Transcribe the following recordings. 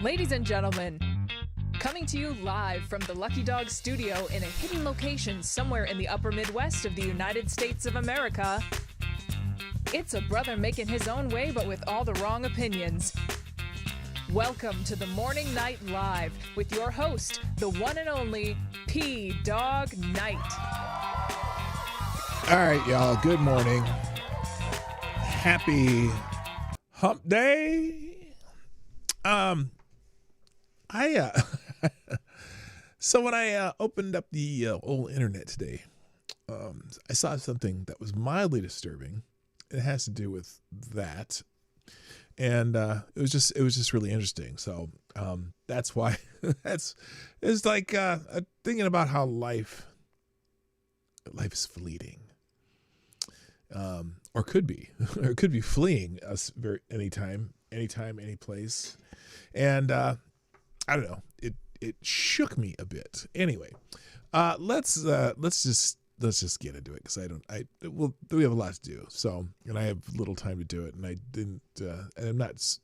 Ladies and gentlemen, coming to you live from the Lucky Dog studio in a hidden location somewhere in the upper Midwest of the United States of America, it's a brother making his own way but with all the wrong opinions. Welcome to the Morning Night Live with your host, the one and only Dawg Knight. All right, y'all, good morning. Happy hump day. So when I opened up the old internet today, I saw something that was mildly disturbing. It has to do with that, and it was just really interesting. So that's why it's like thinking about how life is fleeting, or could be, or could be fleeing us anytime, any place. And I don't know, it shook me a bit. Anyway, let's just get into it, because we have a lot to do. So, and I have little time to do it, and I didn't, and I'm not,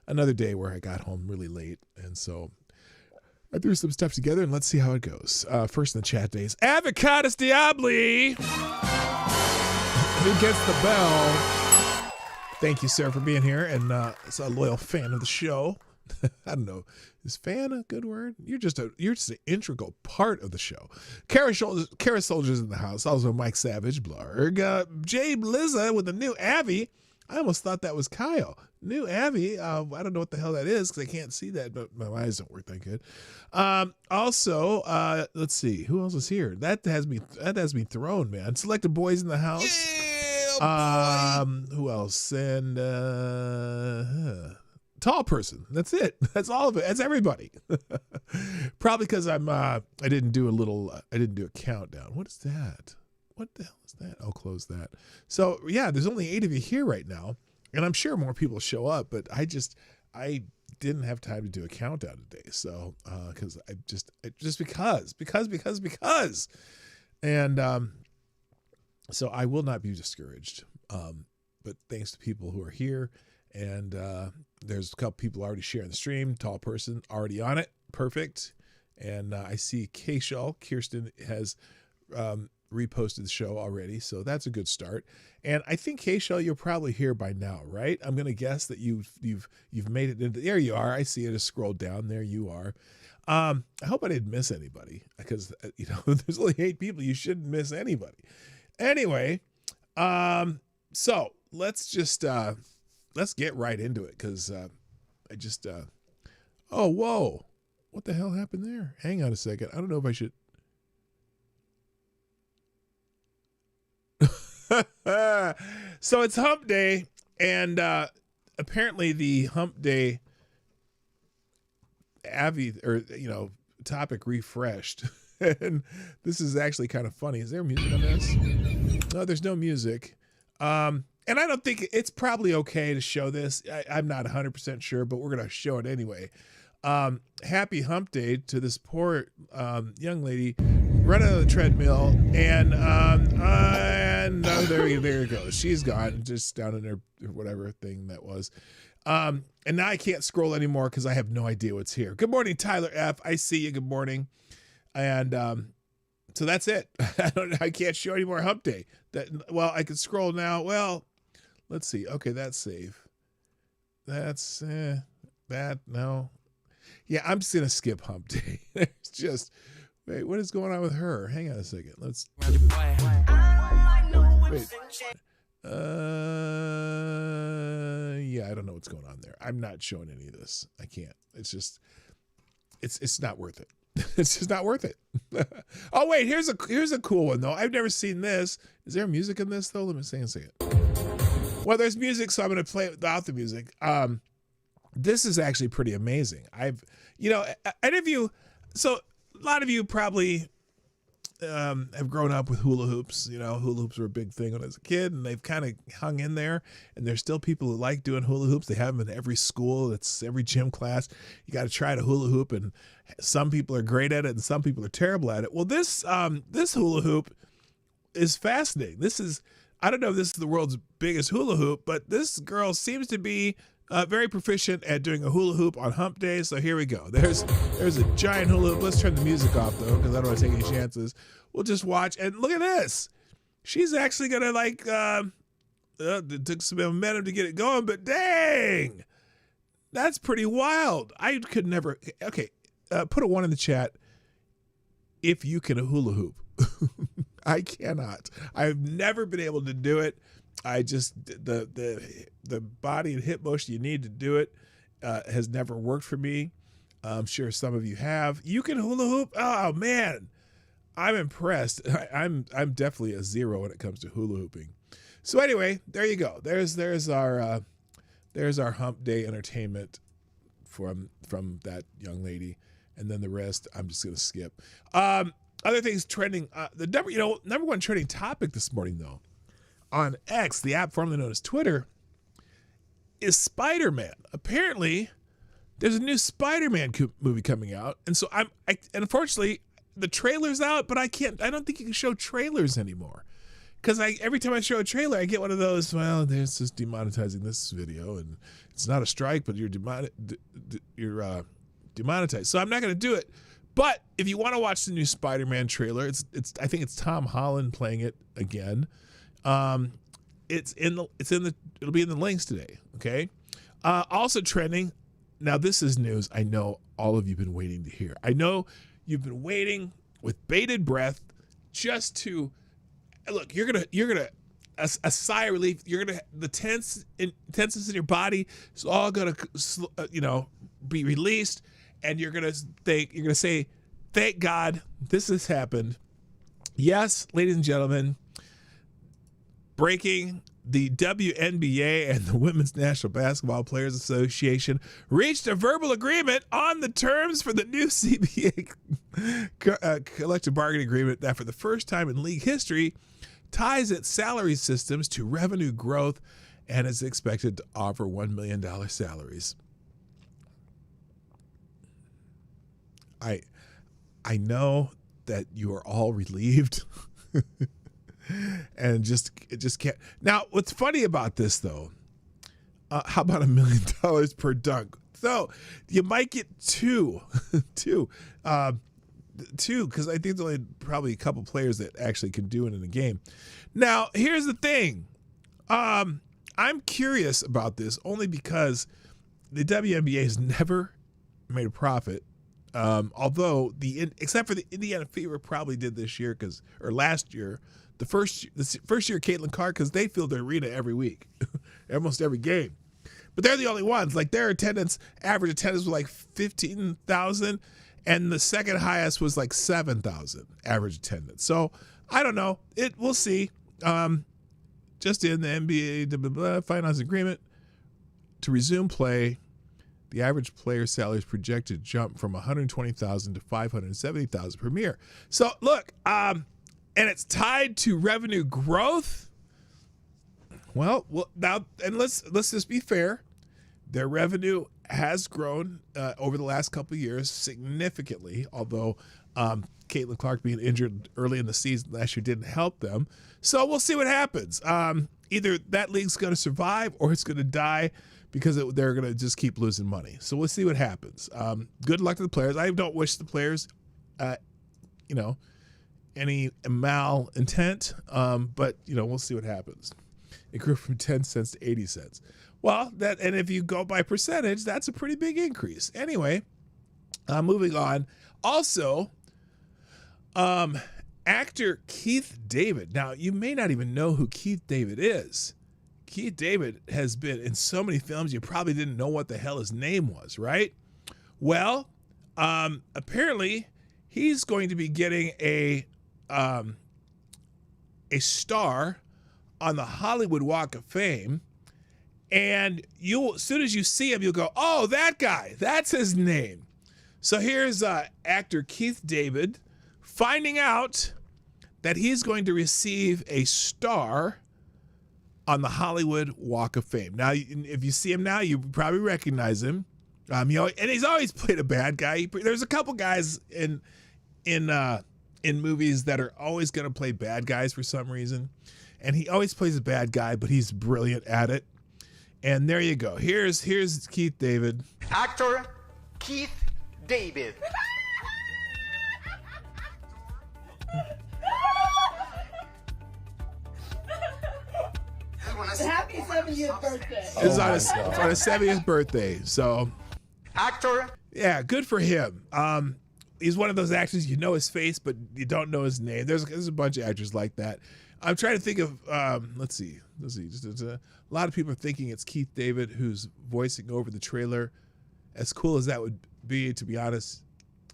another day where I got home really late, and so I threw some stuff together, and let's see how it goes. First in the chat days, Avocados Diabli, who gets the bell. Thank you, sir, for being here, and it's a loyal fan of the show. I don't know. Is fan a good word? You're just an integral part of the show. Kara Soldier's in the house. Also Mike Savage, Blarg. Jay Blizza with the new Abby. I almost thought that was Kyle. New Abby. I don't know what the hell that is, because I can't see that, but my eyes don't work that good. Also, let's see. Who else is here? That has me thrown, man. Selected Boys in the house. Yeah, who else? And Tall Person. That's it. That's all of it. That's everybody. Probably because I didn't do a countdown. What is that? What the hell is that? I'll close that. So yeah, there's only 8 of you here right now, and I'm sure more people show up, but I didn't have time to do a countdown today. So because because. And so I will not be discouraged. But thanks to people who are here. And there's a couple people already sharing the stream. Tall Person already on it. Perfect. And I see Kirsten has reposted the show already. So that's a good start. And I think Kayshell, you're probably here by now, right? I'm going to guess that you've made it into, there you are. I see it. Just scroll down. There you are. I hope I didn't miss anybody, because there's only 8 people. You shouldn't miss anybody. Anyway, so let's just let's get right into it, because I just oh, whoa, what the hell happened there? Hang on a second. I don't know if I should. So it's hump day, and apparently the hump day topic refreshed. And this is actually kind of funny. Is there music on this? No, there's no music. And I don't think it's probably okay to show this. I'm not 100% sure, but we're going to show it anyway. Happy hump day to this poor young lady running on the treadmill. And there it goes. She's gone, just down in her whatever thing that was. And now I can't scroll anymore because I have no idea what's here. Good morning, Tyler F. I see you. Good morning. And so that's it. I can't show any more hump day. Well, I can scroll now. Well, let's see. Okay, that's safe. That's that. No. Yeah, I'm just gonna skip hump day. It's just, wait, what is going on with her? Hang on a second. Let's wait. Yeah, I don't know what's going on there. I'm not showing any of this. I can't. It's just, it's not worth it. It's just not worth it. Oh wait, here's a cool one though. I've never seen this. Is there music in this though? Let me see a second. Well, there's music, so I'm going to play it without the music. This is actually pretty amazing. So a lot of you probably have grown up with hula hoops. Hula hoops were a big thing when I was a kid, and they've kind of hung in there. And there's still people who like doing hula hoops. They have them in every school. It's every gym class. You got to try to hula hoop, and some people are great at it, and some people are terrible at it. Well, this hula hoop is fascinating. I don't know if this is the world's biggest hula hoop, but this girl seems to be very proficient at doing a hula hoop on hump day. So here we go. There's a giant hula hoop. Let's turn the music off though, because I don't want to take any chances. We'll just watch and look at this. She's actually gonna it took some momentum to get it going, but dang, that's pretty wild. I could never. Okay, put a 1 in the chat if you can hula hoop. I cannot. I've never been able to do it. I just the body and hip motion you need to do it has never worked for me. I'm sure some of you have. You can hula hoop. Oh man, I'm impressed. I'm definitely a 0 when it comes to hula hooping. So anyway, there you go. There's our hump day entertainment from that young lady, and then the rest I'm just gonna skip. Other things trending. The number one trending topic this morning though, on X, the app formerly known as Twitter, is Spider-Man. Apparently, there's a new Spider-Man movie coming out, and so and unfortunately, the trailer's out, but I don't think you can show trailers anymore, because every time I show a trailer, I get one of those. Well, there's just demonetizing this video, and it's not a strike, but you're demonetized. So I'm not going to do it. But if you want to watch the new Spider-Man trailer, I think it's Tom Holland playing it again. It'll be in the links today. Okay. Also trending. Now this is news I know all of you've been waiting to hear. I know you've been waiting with bated breath just to look. You're gonna a sigh of relief. The tenseness in your body is all gonna be released, and you're gonna say, thank God this has happened. Yes, ladies and gentlemen, breaking, the WNBA and the Women's National Basketball Players Association reached a verbal agreement on the terms for the new CBA collective bargaining agreement that for the first time in league history ties its salary systems to revenue growth and is expected to offer $1 million salaries. I know that you are all relieved. And it just can't. Now, what's funny about this though? How about $1 million per dunk? So you might get two, because I think there's only probably a couple players that actually can do it in a game. Now, here's the thing. I'm curious about this only because the WNBA has never made a profit. Although except for the Indiana Fever probably did this year or last year. The first year, Caitlin Clark, because they filled the arena every week, almost every game. But they're the only ones. Like their average attendance was like 15,000, and the second highest was like 7,000 average attendance. So I don't know. We'll see. Just in the NBA finance agreement to resume play, the average player salary is projected to jump from $120,000 to $570,000 per year. So look, and it's tied to revenue growth. Well, now, and let's just be fair. Their revenue has grown over the last couple of years significantly, although Caitlin Clark being injured early in the season last year didn't help them. So we'll see what happens. Either that league's going to survive or it's going to die because they're going to just keep losing money. So we'll see what happens. Good luck to the players. I don't wish the players, any malintent, but we'll see what happens. It grew from 10 cents to 80 cents. Well, and if you go by percentage, that's a pretty big increase. Anyway, moving on. Also, actor Keith David. Now, you may not even know who Keith David is. Keith David has been in so many films, you probably didn't know what the hell his name was, right? Well, apparently, he's going to be getting a star on the Hollywood Walk of Fame, and as soon as you see him, you'll go, oh, that guy, that's his name. So here's actor Keith David finding out that he's going to receive a star on the Hollywood Walk of Fame. Now, if you see him now, you probably recognize him. And he's always played a bad guy. There's a couple guys in movies that are always going to play bad guys for some reason. And he always plays a bad guy, but he's brilliant at it. And there you go. Here's Keith David. Actor Keith David. Happy 70th birthday. It's on his 70th birthday. So, Actor. yeah, good for him. He's one of those actors, you know his face, but you don't know his name. There's a bunch of actors like that. I'm trying to think of, let's see. Just a lot of people are thinking it's Keith David who's voicing over the trailer. As cool as that would be, to be honest,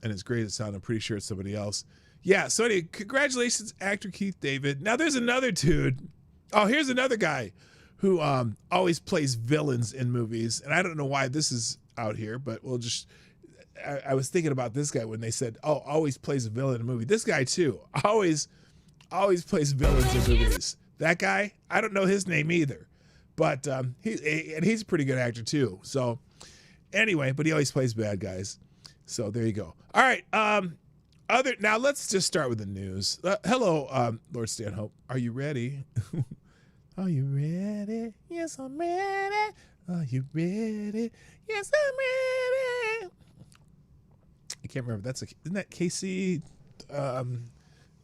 and as great as it sounds, I'm pretty sure it's somebody else. Yeah, so anyway, congratulations, actor Keith David. Now there's another dude. Oh, here's another guy who always plays villains in movies. And I don't know why this is out here, but we'll just... I was thinking about this guy when they said, oh, always plays a villain in a movie. This guy, too, always plays villains in movies. That guy, I don't know his name either. But he's a pretty good actor, too. So anyway, but he always plays bad guys. So there you go. All right. Now let's just start with the news. Hello, Lord Stanhope. Are you ready? Are you ready? Yes, I'm ready. Are you ready? Yes, I'm ready. I can't remember. Isn't that Casey? And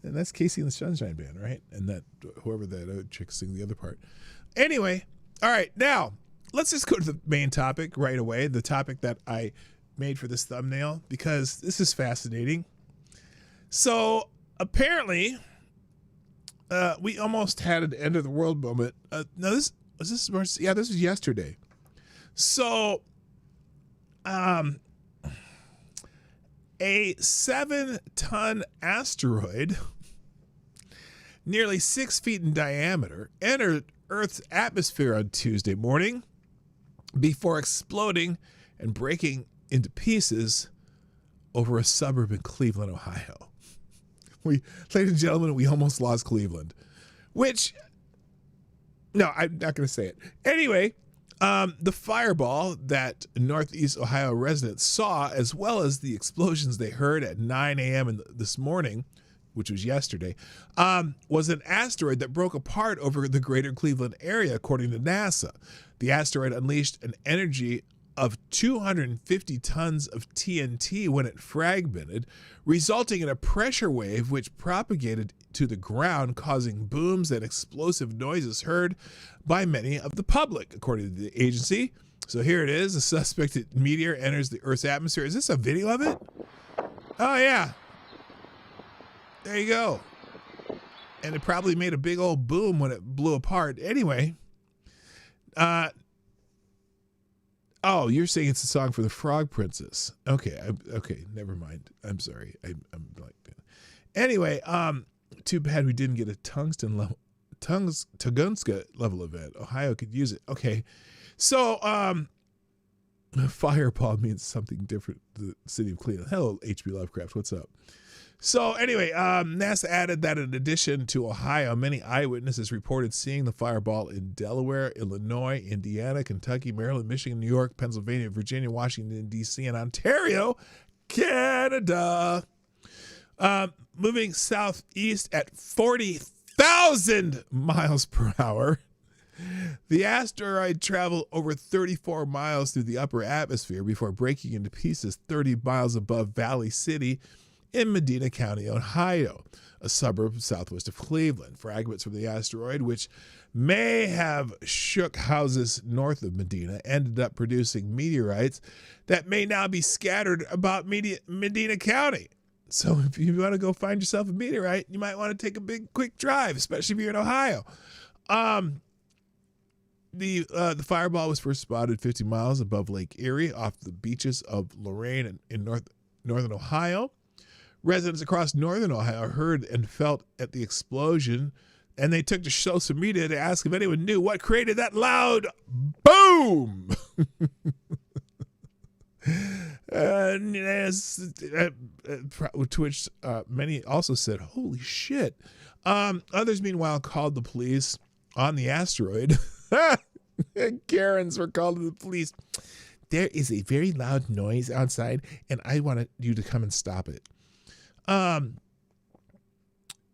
that's Casey and the Sunshine Band, right? And that whoever that other chick sing the other part. Anyway, all right. Now let's just go to the main topic right away. The topic that I made for this thumbnail because this is fascinating. So apparently, we almost had an end of the world moment. No, this was yesterday. So, a 7-ton asteroid, nearly 6 feet in diameter, entered Earth's atmosphere on Tuesday morning before exploding and breaking into pieces over a suburb in Cleveland, Ohio. Ladies and gentlemen, we almost lost Cleveland. No, I'm not going to say it. Anyway, the fireball that Northeast Ohio residents saw, as well as the explosions they heard at 9 a.m. this morning, which was yesterday, was an asteroid that broke apart over the greater Cleveland area, according to NASA. The asteroid unleashed an energy of 250 tons of TNT when it fragmented, resulting in a pressure wave which propagated to the ground, causing booms and explosive noises heard by many of the public, according to the agency. So here it is. A suspected meteor enters the Earth's atmosphere. Is this a video of it? Oh, yeah. There you go. And it probably made a big old boom when it blew apart. Anyway, oh, you're saying it's a song for the Frog Princess. Okay, never mind. I'm sorry. I'm like, anyway, too bad we didn't get a Tungunska level event. Ohio could use it. Okay, so fireball means something different to the city of Cleveland. Hello, H.P. Lovecraft. What's up? So anyway, NASA added that in addition to Ohio, many eyewitnesses reported seeing the fireball in Delaware, Illinois, Indiana, Kentucky, Maryland, Michigan, New York, Pennsylvania, Virginia, Washington, D.C., and Ontario, Canada. Moving southeast at 40,000 miles per hour. The asteroid traveled over 34 miles through the upper atmosphere before breaking into pieces 30 miles above Valley City in Medina County, Ohio, a suburb southwest of Cleveland. Fragments from the asteroid, which may have shook houses north of Medina, ended up producing meteorites that may now be scattered about Medina County. So if you want to go find yourself a meteorite, you might want to take a big, quick drive, especially if you're in Ohio. The fireball was first spotted 50 miles above Lake Erie off the beaches of Lorain in northern Ohio. Residents across northern Ohio heard and felt at the explosion, and they took to social media to ask if anyone knew what created that loud boom. To which many also said, holy shit. Others, meanwhile, called the police on the asteroid. Karens were called to the police. There is a very loud noise outside, and I wanted you to come and stop it.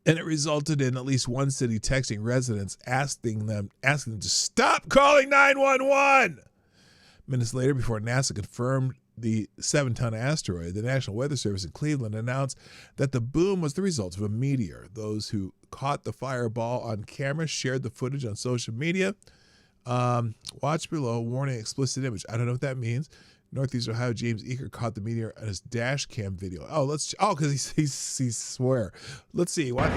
And it resulted in at least one city texting residents asking them to stop calling 911. Minutes later, before NASA confirmed the 7-ton asteroid, the National Weather Service in Cleveland announced that the boom was the result of a meteor. Those who caught the fireball on camera shared the footage on social media. Watch below, warning, explicit image. I don't know what that means. Northeast Ohio James Eaker caught the meteor on his dash cam video. Because he swear. Let's see. Watch.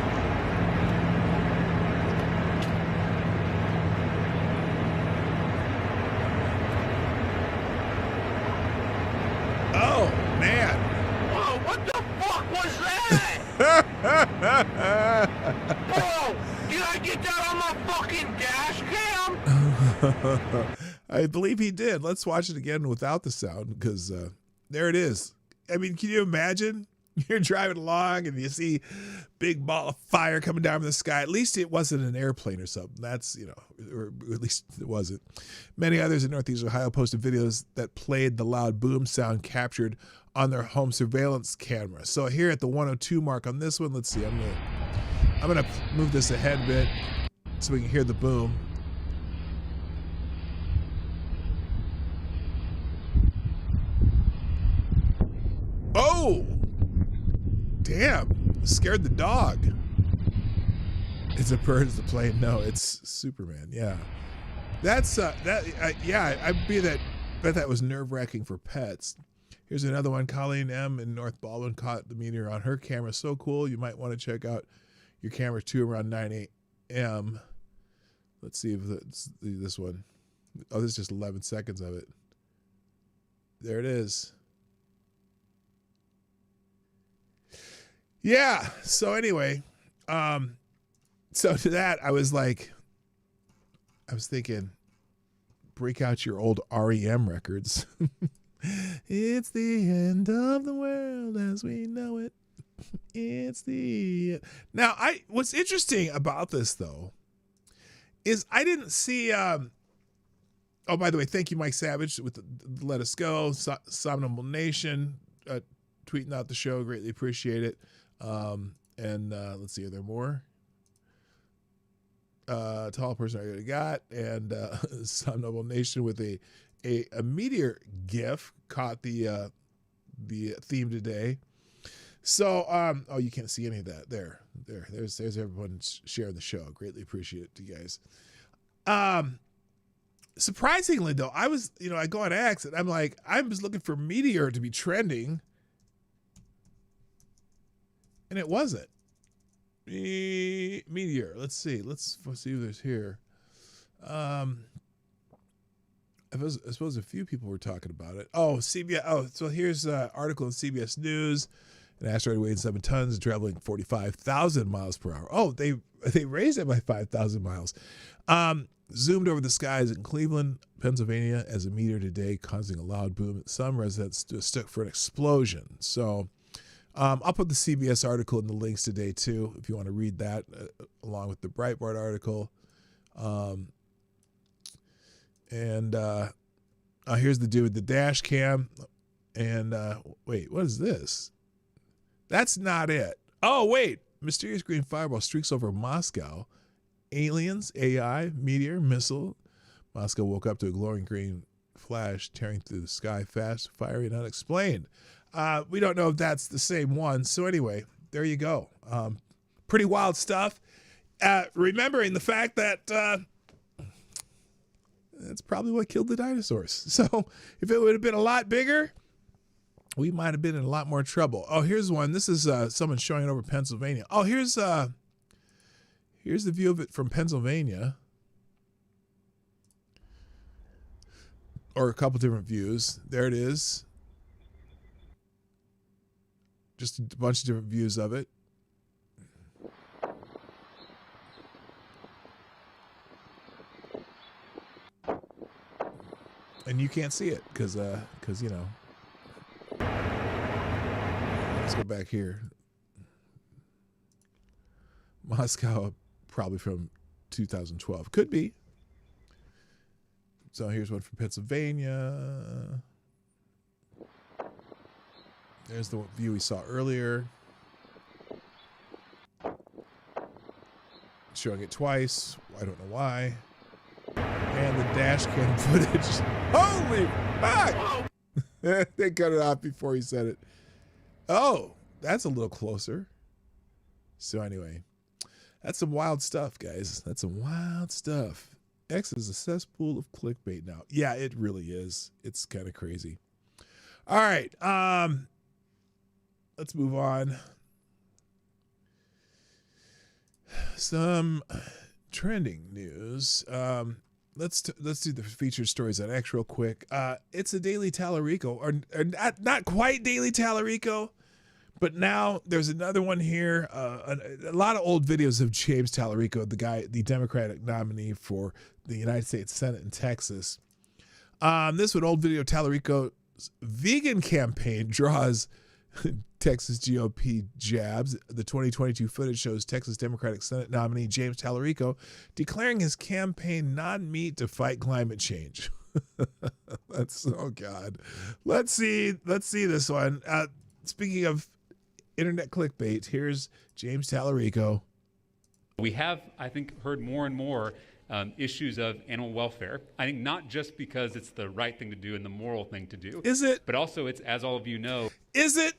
Oh man! Whoa! What the fuck was that? Bro, did I get that on my fucking dash cam? I believe he did. Let's watch it again without the sound because there it is. I mean, can you imagine? You're driving along and you see big ball of fire coming down from the sky. At least it wasn't an airplane or something. That's, or at least it wasn't. Many others in Northeast Ohio posted videos that played the loud boom sound captured on their home surveillance camera. So here at the 102 mark on this one, let's see. I'm gonna move this ahead a bit so we can hear the boom. Oh, damn, scared the dog. It's a bird, it's a plane. No, it's Superman. Yeah, that's I bet that was nerve-wracking for pets. Here's another one. Colleen M in North Baldwin caught the meteor on her camera. So cool. You might want to check out your camera too around 9 a.m. Let's see if it's this one. Oh, this is just 11 seconds of it. There it is. Yeah. So anyway, so to that, I was thinking, break out your old REM records. It's the end of the world as we know it. It's the now. What's interesting about this though is I didn't see. Oh, by the way, thank you, Mike Savage, with the Let Us Go, Somnambule Nation, tweeting out the show. Greatly appreciate it. And let's see, are there more? Tall person I already got, and Somnambule Nation with a meteor gif caught the theme today. So oh, you can't see any of that. There's everyone sharing the show. Greatly appreciate it, you guys. Surprisingly though, I was, I go on X and I'm like, I was looking for meteor to be trending, and it wasn't. Meteor. Let's see if there's here. I suppose a few people were talking about it. Oh, CBS. Oh, so here's an article in CBS News. An asteroid weighing 7 tons, traveling 45,000 miles per hour. Oh, they raised it by 5,000 miles. Zoomed over the skies in Cleveland, Pennsylvania, as a meteor today, causing a loud boom. Some residents stood for an explosion. So I'll put the CBS article in the links today too, if you want to read that, along with the Breitbart article. Here's the dude with the dash cam. And wait, what is this? That's not it. Oh, wait. Mysterious green fireball streaks over Moscow. Aliens, AI, meteor, missile. Moscow woke up to a glowing green flash tearing through the sky fast, fiery, and unexplained. We don't know if that's the same one. So anyway, there you go. Pretty wild stuff. Remembering the fact that that's probably what killed the dinosaurs. So if it would have been a lot bigger, we might have been in a lot more trouble. Oh, here's one. This is someone showing it over Pennsylvania. Oh, here's the view of it from Pennsylvania. Or a couple different views. There it is. Just a bunch of different views of it. And you can't see it because let's go back here. Moscow, probably from 2012. Could be. So here's one from Pennsylvania. There's the view we saw earlier. showing it twice. I don't know why. And the dash cam footage. Holy fuck! They cut it off before he said it. Oh, that's a little closer. So anyway, that's some wild stuff, guys. That's some wild stuff. X is a cesspool of clickbait now. Yeah, it really is. It's kind of crazy. All right. Let's move on. Some trending news. Let's do the featured stories on X real quick. It's a Daily Tallarico, or not quite Daily Tallarico, but now there's another one here. A lot of old videos of James Tallarico, the Democratic nominee for the United States Senate in Texas. This one, old video, Tallarico's vegan campaign draws Texas GOP jabs. The 2022 footage shows Texas Democratic Senate nominee James Tallarico declaring his campaign non-meat to fight climate change. That's, oh God. Let's see this one. Speaking of internet clickbait, here's James Tallarico. We have, I think, heard more and more issues of animal welfare. I think not just because it's the right thing to do and the moral thing to do. Is it? But also it's, as all of you know. Is it?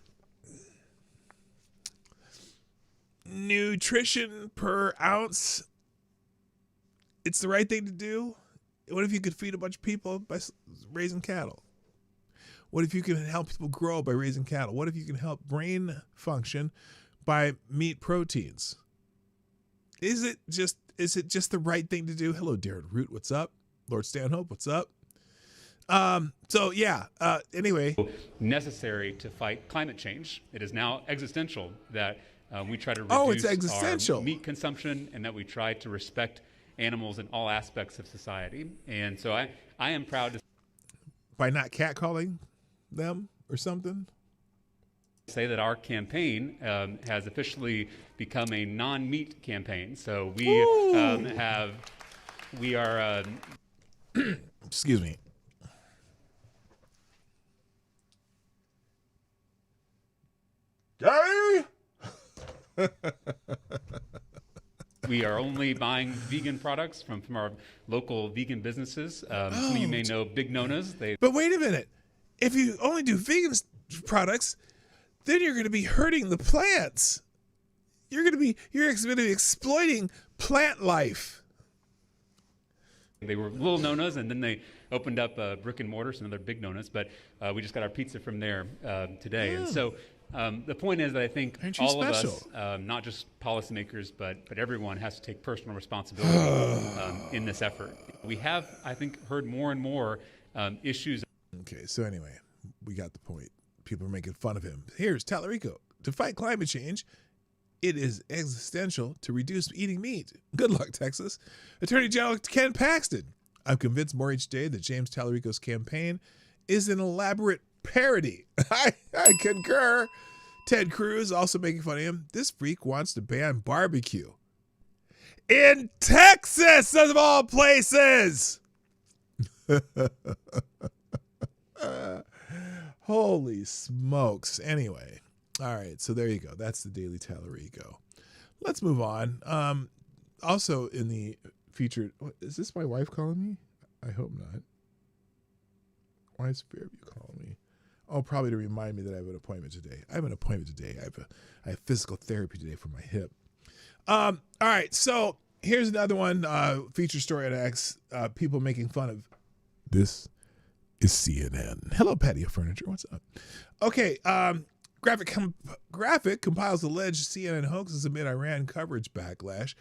Nutrition per ounce. It's the right thing to do. What if you could feed a bunch of people by raising cattle? What if you can help people grow by raising cattle? What if you can help brain function by meat proteins? Is it just the right thing to do? Hello, Darren Root. What's up? Lord Stanhope. What's up? So yeah, anyway. Necessary to fight climate change. It is now existential that we try to reduce our meat consumption and that we try to respect animals in all aspects of society. And so I am proud to by not catcalling them or something. Say that our campaign has officially become a non-meat campaign. So we are excuse me. Gary. We are only buying vegan products from our local vegan businesses. Some of you may know Big Nona's. But wait a minute. If you only do vegan products, then you're going to be hurting the plants. You're going to be exploiting plant life. They were little Nona's, and then they opened up brick and mortar, some other Big Nona's. But we just got our pizza from there today. And so the point is that I think all of us, not just policymakers, but everyone has to take personal responsibility in this effort. We have, I think, heard more and more issues. Okay, so anyway, we got the point. People are making fun of him. Here's Tallarico. To fight climate change, it is existential to reduce eating meat. Good luck, Texas. Attorney General Ken Paxton. I'm convinced more each day that James Tallarico's campaign is an elaborate parody. I concur. Ted Cruz also making fun of him. This freak wants to ban barbecue in Texas, of all places. Holy smokes. Anyway, all right, so there you go. That's the Daily Tallarico. Let's move on. Also in the featured, is this my wife calling me? I hope not. Why is Fairview calling me? Oh, probably to remind me that I have an appointment today. I have an appointment today. I have physical therapy today for my hip. All right, so here's another one. Feature story on X. People making fun of. This is CNN. Hello, Patio Furniture. What's up? Okay. Graphic compiles alleged CNN hoaxes amid Iran coverage backlash.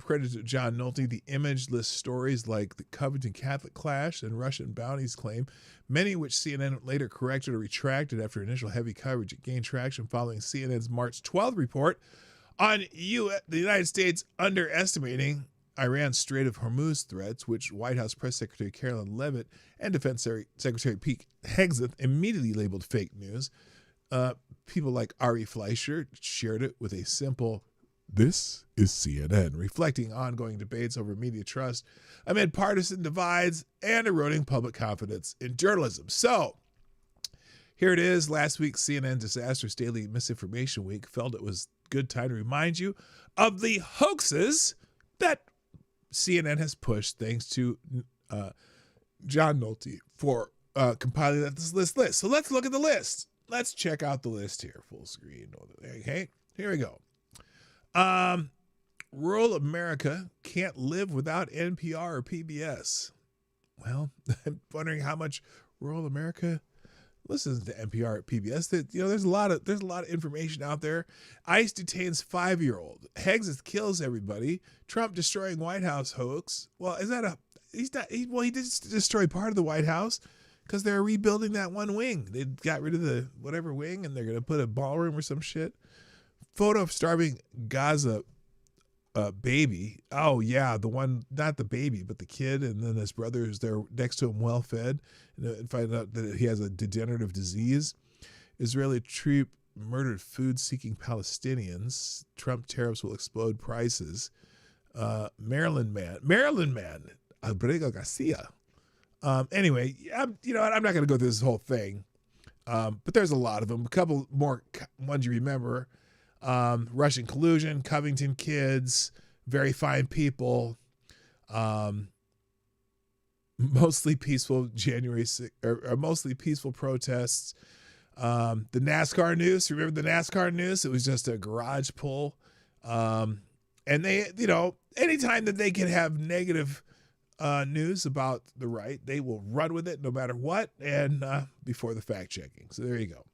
Credit to John Nolte. The image lists stories like the Covington Catholic clash and Russian bounties claim, many which CNN later corrected or retracted after initial heavy coverage. It gained traction following CNN's March 12th report on the United States underestimating Iran's Strait of Hormuz threats, which White House Press Secretary Carolyn Leavitt and Defense Secretary Pete Hegseth immediately labeled fake news. People like Ari Fleischer shared it with a simple, "This is CNN," reflecting ongoing debates over media trust amid partisan divides and eroding public confidence in journalism. So, Here it is. Last week's CNN Disastrous Daily Misinformation Week felt it was a good time to remind you of the hoaxes that CNN has pushed, thanks to John Nolte for compiling this list. So let's look at the list. Let's check out the list here. Full screen. Okay, here we go. Rural America can't live without NPR or PBS. Well, I'm wondering how much rural America listens to NPR or PBS. That, you know, there's a lot of information out there. ICE detains 5-year-old. Hegseth kills everybody. Trump destroying White House hoax. Well, is that he did destroy part of the White House because they're rebuilding that one wing. They got rid of the whatever wing and they're gonna put a ballroom or some shit. Photo of starving Gaza baby. Oh yeah, the one, not the baby, but the kid, and then his brother is there next to him, well fed, and find out that he has a degenerative disease. Israeli troop murdered food-seeking Palestinians. Trump tariffs will explode prices. Maryland man, Abrego Garcia. Anyway, you know what? I'm not going to go through this whole thing, but there's a lot of them. A couple more ones you remember. Russian collusion, Covington kids, very fine people, mostly peaceful mostly peaceful protests. The NASCAR news, remember the NASCAR news? It was just a garage pull. And they, you know, anytime that they can have negative news about the right, they will run with it no matter what, and before the fact checking. So there you go.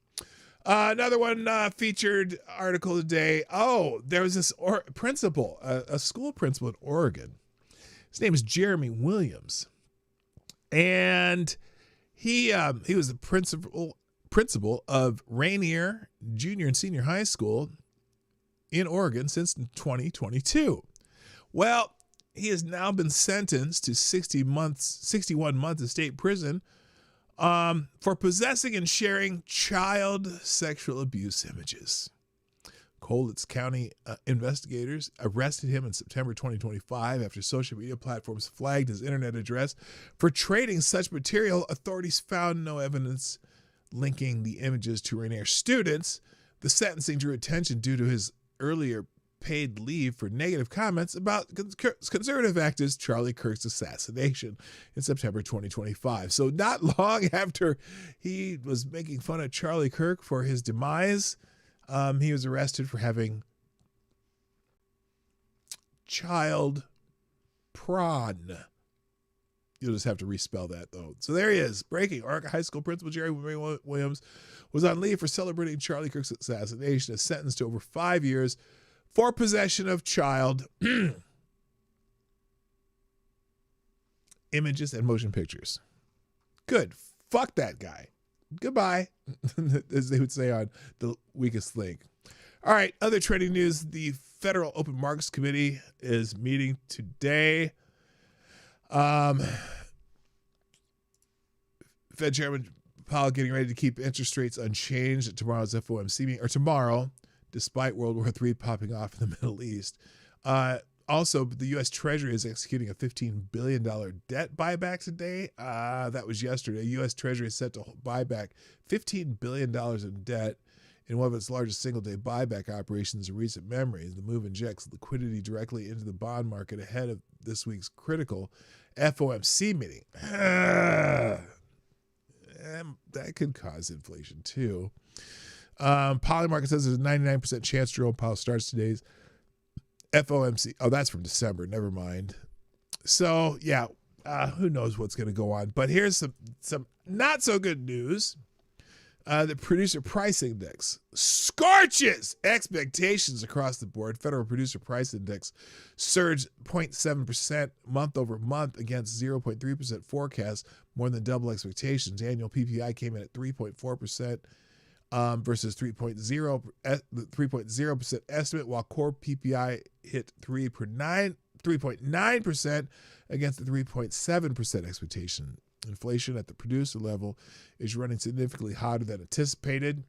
Another one featured article today. Oh, there was this principal, a school principal in Oregon. His name is Jeremy Williams, and he was the principal of Rainier Junior and Senior High School in Oregon since 2022. Well, he has now been sentenced to 61 months of state prison for possessing and sharing child sexual abuse images. Cowlitz County investigators arrested him in September 2025 after social media platforms flagged his internet address for trading such material. Authorities found no evidence linking the images to Rainier students. The sentencing drew attention due to his earlier paid leave for negative comments about conservative activist Charlie Kirk's assassination in September 2025. So not long after he was making fun of Charlie Kirk for his demise, he was arrested for having child prawn. You'll just have to respell that, though. So there he is. Breaking. Oregon High School principal Jeremy Williams was on leave for celebrating Charlie Kirk's assassination, is sentenced to over 5 years for possession of child images and motion pictures. Good. Fuck that guy. Goodbye, as they would say on The Weakest Link. All right, other trending news. The Federal Open Markets Committee is meeting today. Fed Chairman Powell getting ready to keep interest rates unchanged at tomorrow's FOMC meeting, or tomorrow, despite World War III popping off in the Middle East. Also, the U.S. Treasury is executing a $15 billion debt buyback today. That was yesterday. U.S. Treasury is set to buy back $15 billion in debt in one of its largest single-day buyback operations in recent memory. The move injects liquidity directly into the bond market ahead of this week's critical FOMC meeting. That could cause inflation, too. Polymarket says there's a 99% chance Jerome Powell starts today's FOMC. Oh, that's from December. Never mind. So, yeah, who knows what's going to go on. But here's some not so good news. The Producer Price Index scorches expectations across the board. Federal Producer Price Index surged 0.7% month over month against 0.3% forecast, more than double expectations. Annual PPI came in at 3.4%. Versus 3.0% estimate, while core PPI hit 3.9% against the 3.7% expectation. Inflation at the producer level is running significantly hotter than anticipated,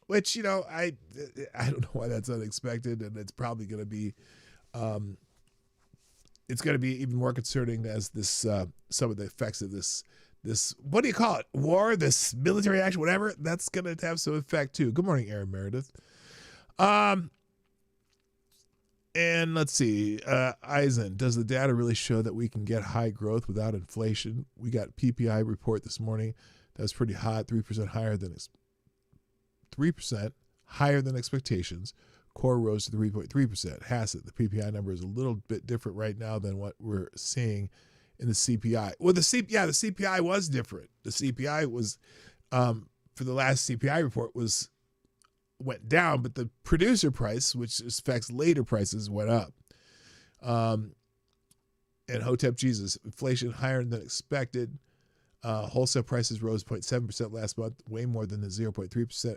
which, you know, I don't know why that's unexpected, and it's probably going to be even more concerning as this some of the effects of this this, what do you call it? War, this military action, whatever, that's going to have some effect too. Good morning, Aaron Meredith. And let's see, Eisen, does the data really show that we can get high growth without inflation? We got PPI report this morning. That was pretty hot, 3% higher than 3% higher than expectations. Core rose to 3.3%. Hassett, the PPI number is a little bit different right now than what we're seeing in the CPI. Well, the CPI was different. The CPI was, for the last CPI report, went down, but the producer price, which affects later prices, went up. And Hotep Jesus, inflation higher than expected. Wholesale prices rose 0.7% last month, way more than the 0.3%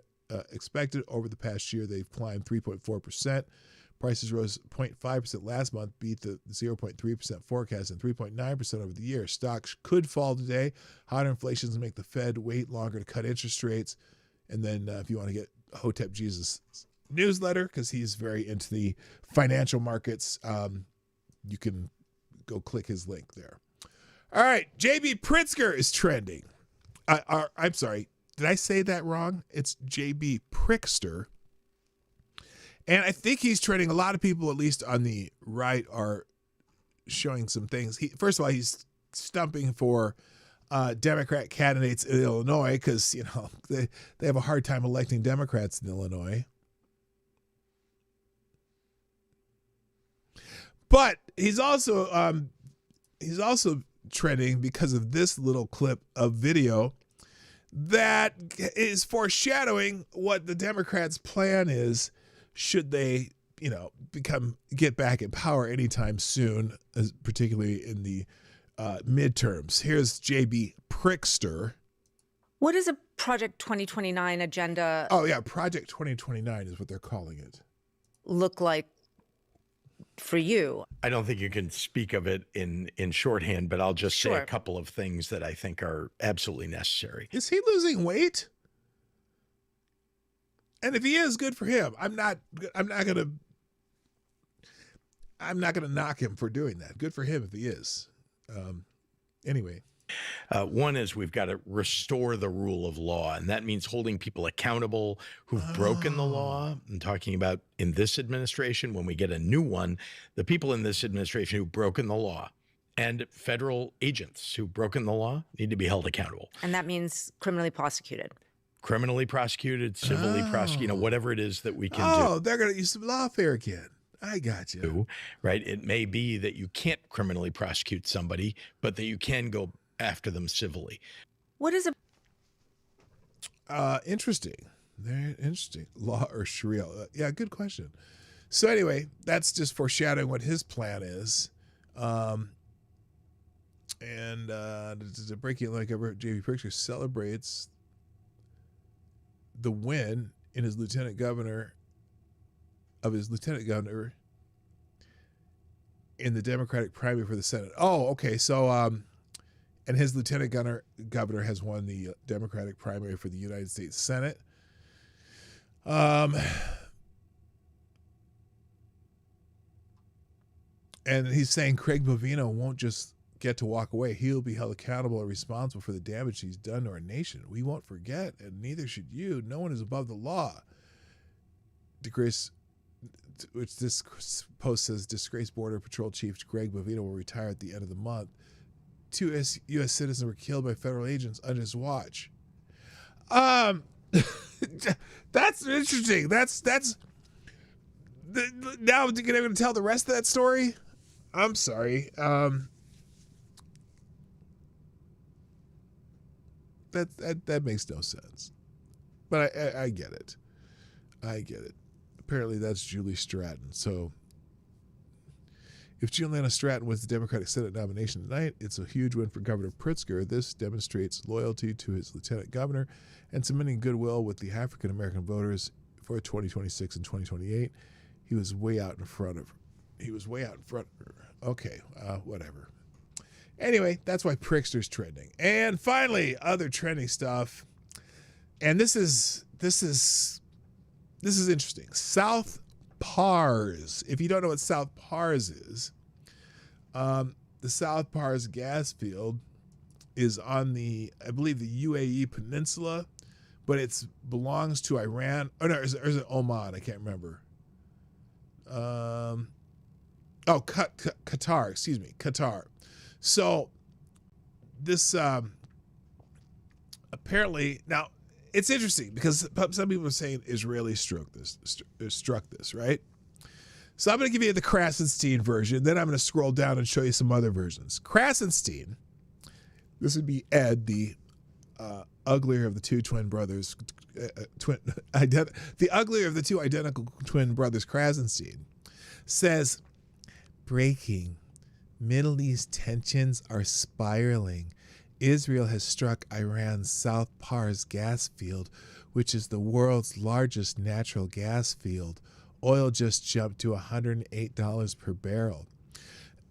expected. Over the past year, they've climbed 3.4%. Prices rose 0.5% last month, beat the 0.3% forecast, and 3.9% over the year. Stocks could fall today. Hotter inflations make the Fed wait longer to cut interest rates. And then if you want to get Hotep Jesus' newsletter, because he's very into the financial markets, you can go click his link there. All right, JB Pritzker is trending. I'm sorry, did I say that wrong? It's JB Prickster. And I think he's trending. A lot of people, at least on the right, are showing some things. First of all, he's stumping for Democrat candidates in Illinois because, you know, they have a hard time electing Democrats in Illinois. But he's also trending because of this little clip of video that is foreshadowing what the Democrats' plan is should they, you know, get back in power anytime soon, particularly in the midterms. Here's JB Prickster. What is a Project 2029 agenda? Oh, yeah, Project 2029 is what they're calling it. Look like for you? I don't think you can speak of it in shorthand, but I'll just say a couple of things that I think are absolutely necessary. Is he losing weight? And if he is, good for him. I'm not gonna knock him for doing that. Good for him if he is. Anyway. One is we've got to restore the rule of law, and that means holding people accountable who've broken the law. I'm talking about in this administration, when we get a new one, the people in this administration who've broken the law and federal agents who've broken the law need to be held accountable. And that means criminally prosecuted. Criminally prosecuted, civilly prosecuted, you know, whatever it is that we can do. Oh, they're going to use some lawfare again. I got you. Right? It may be that you can't criminally prosecute somebody, but that you can go after them civilly. What is a interesting? Very interesting. Law or Sharia? Yeah, good question. So anyway, that's just foreshadowing what his plan is. And to break it like ever, JB Pritzker celebrates the win in his lieutenant governor in the Democratic primary for the Senate. Oh, okay. So, and his lieutenant governor has won the Democratic primary for the United States Senate. And he's saying Craig Bovino won't just get to walk away. He'll be held accountable and responsible for the damage he's done to our nation. We won't forget, and neither should you. No one is above the law. Which this post says, disgraced Border Patrol Chief Greg Bovino will retire at the end of the month. 2 U.S. citizens were killed by federal agents under his watch. That's interesting. Now you're going to tell the rest of that story? I'm sorry. That makes no sense. But I get it. I get it. Apparently that's Julie Stratton. So if Juliana Stratton wins the Democratic Senate nomination tonight, it's a huge win for Governor Pritzker. This demonstrates loyalty to his lieutenant governor and cementing goodwill with the African-American voters for 2026 and 2028. He was way out in front of her. Okay, whatever. Anyway, that's why Prickster's trending. And finally, other trending stuff. And this is interesting. South Pars. If you don't know what South Pars is, the South Pars gas field is on I believe the UAE Peninsula, but it belongs to Iran. Oh no, is it Oman? I can't remember. Qatar. Excuse me, Qatar. So this apparently now it's interesting because some people are saying Israeli struck this, right? So I'm going to give you the Krasenstein version. Then I'm going to scroll down and show you some other versions. Krasenstein, this would be Ed, the uglier of the two twin brothers, the uglier of the two identical twin brothers, Krasenstein, says, breaking. Middle East tensions are spiraling. Israel has struck Iran's South Pars gas field, which is the world's largest natural gas field. Oil just jumped to $108 per barrel.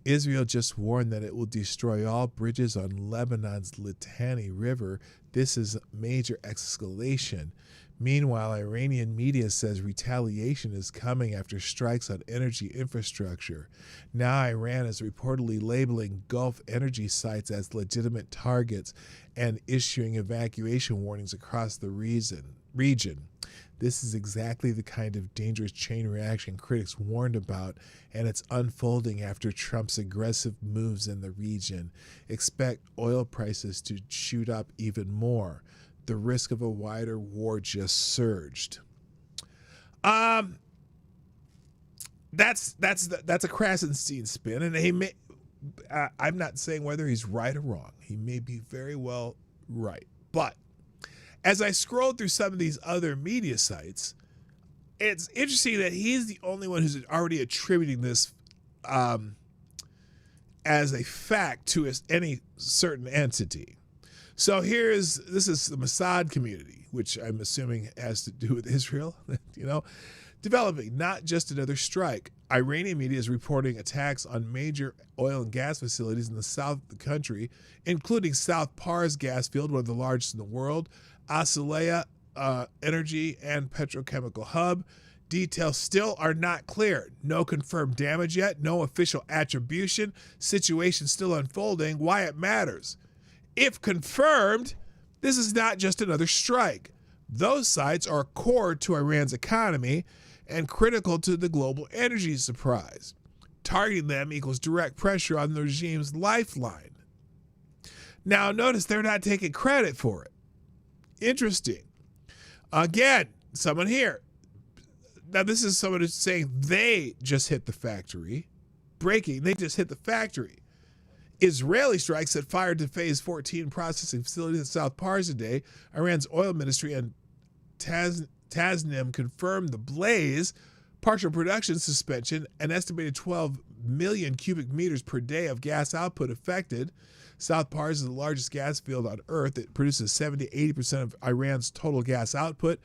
Israel just warned that it will destroy all bridges on Lebanon's Litani River. This is major escalation. Meanwhile, Iranian media says retaliation is coming after strikes on energy infrastructure. Now Iran is reportedly labeling Gulf energy sites as legitimate targets and issuing evacuation warnings across the region. This is exactly the kind of dangerous chain reaction critics warned about, and it's unfolding after Trump's aggressive moves in the region. Expect oil prices to shoot up even more. The risk of a wider war just surged. That's a Krasenstein spin, and I'm not saying whether he's right or wrong. He may be very well right, but as I scrolled through some of these other media sites, it's interesting that he's the only one who's already attributing this as a fact to any certain entity. So this is the Mossad community, which I'm assuming has to do with Israel, developing not just another strike. Iranian media is reporting attacks on major oil and gas facilities in the south of the country, including South Pars gas field, one of the largest in the world, Asalea energy and petrochemical hub. Details still are not clear. No confirmed damage yet. No official attribution. Situation still unfolding. Why it matters. If confirmed, this is not just another strike. Those sites are core to Iran's economy and critical to the global energy surprise. Targeting them equals direct pressure on the regime's lifeline. Now, notice they're not taking credit for it. Interesting. Again, someone here. Now, this is someone who's saying they just hit the factory. Breaking, they just hit the factory. Israeli strikes that fired to Phase 14 processing facilities in South Pars today. Iran's oil ministry and Tasnim confirmed the blaze, partial production suspension, an estimated 12 million cubic meters per day of gas output affected. South Pars is the largest gas field on Earth. It produces 70-80% of Iran's total gas output.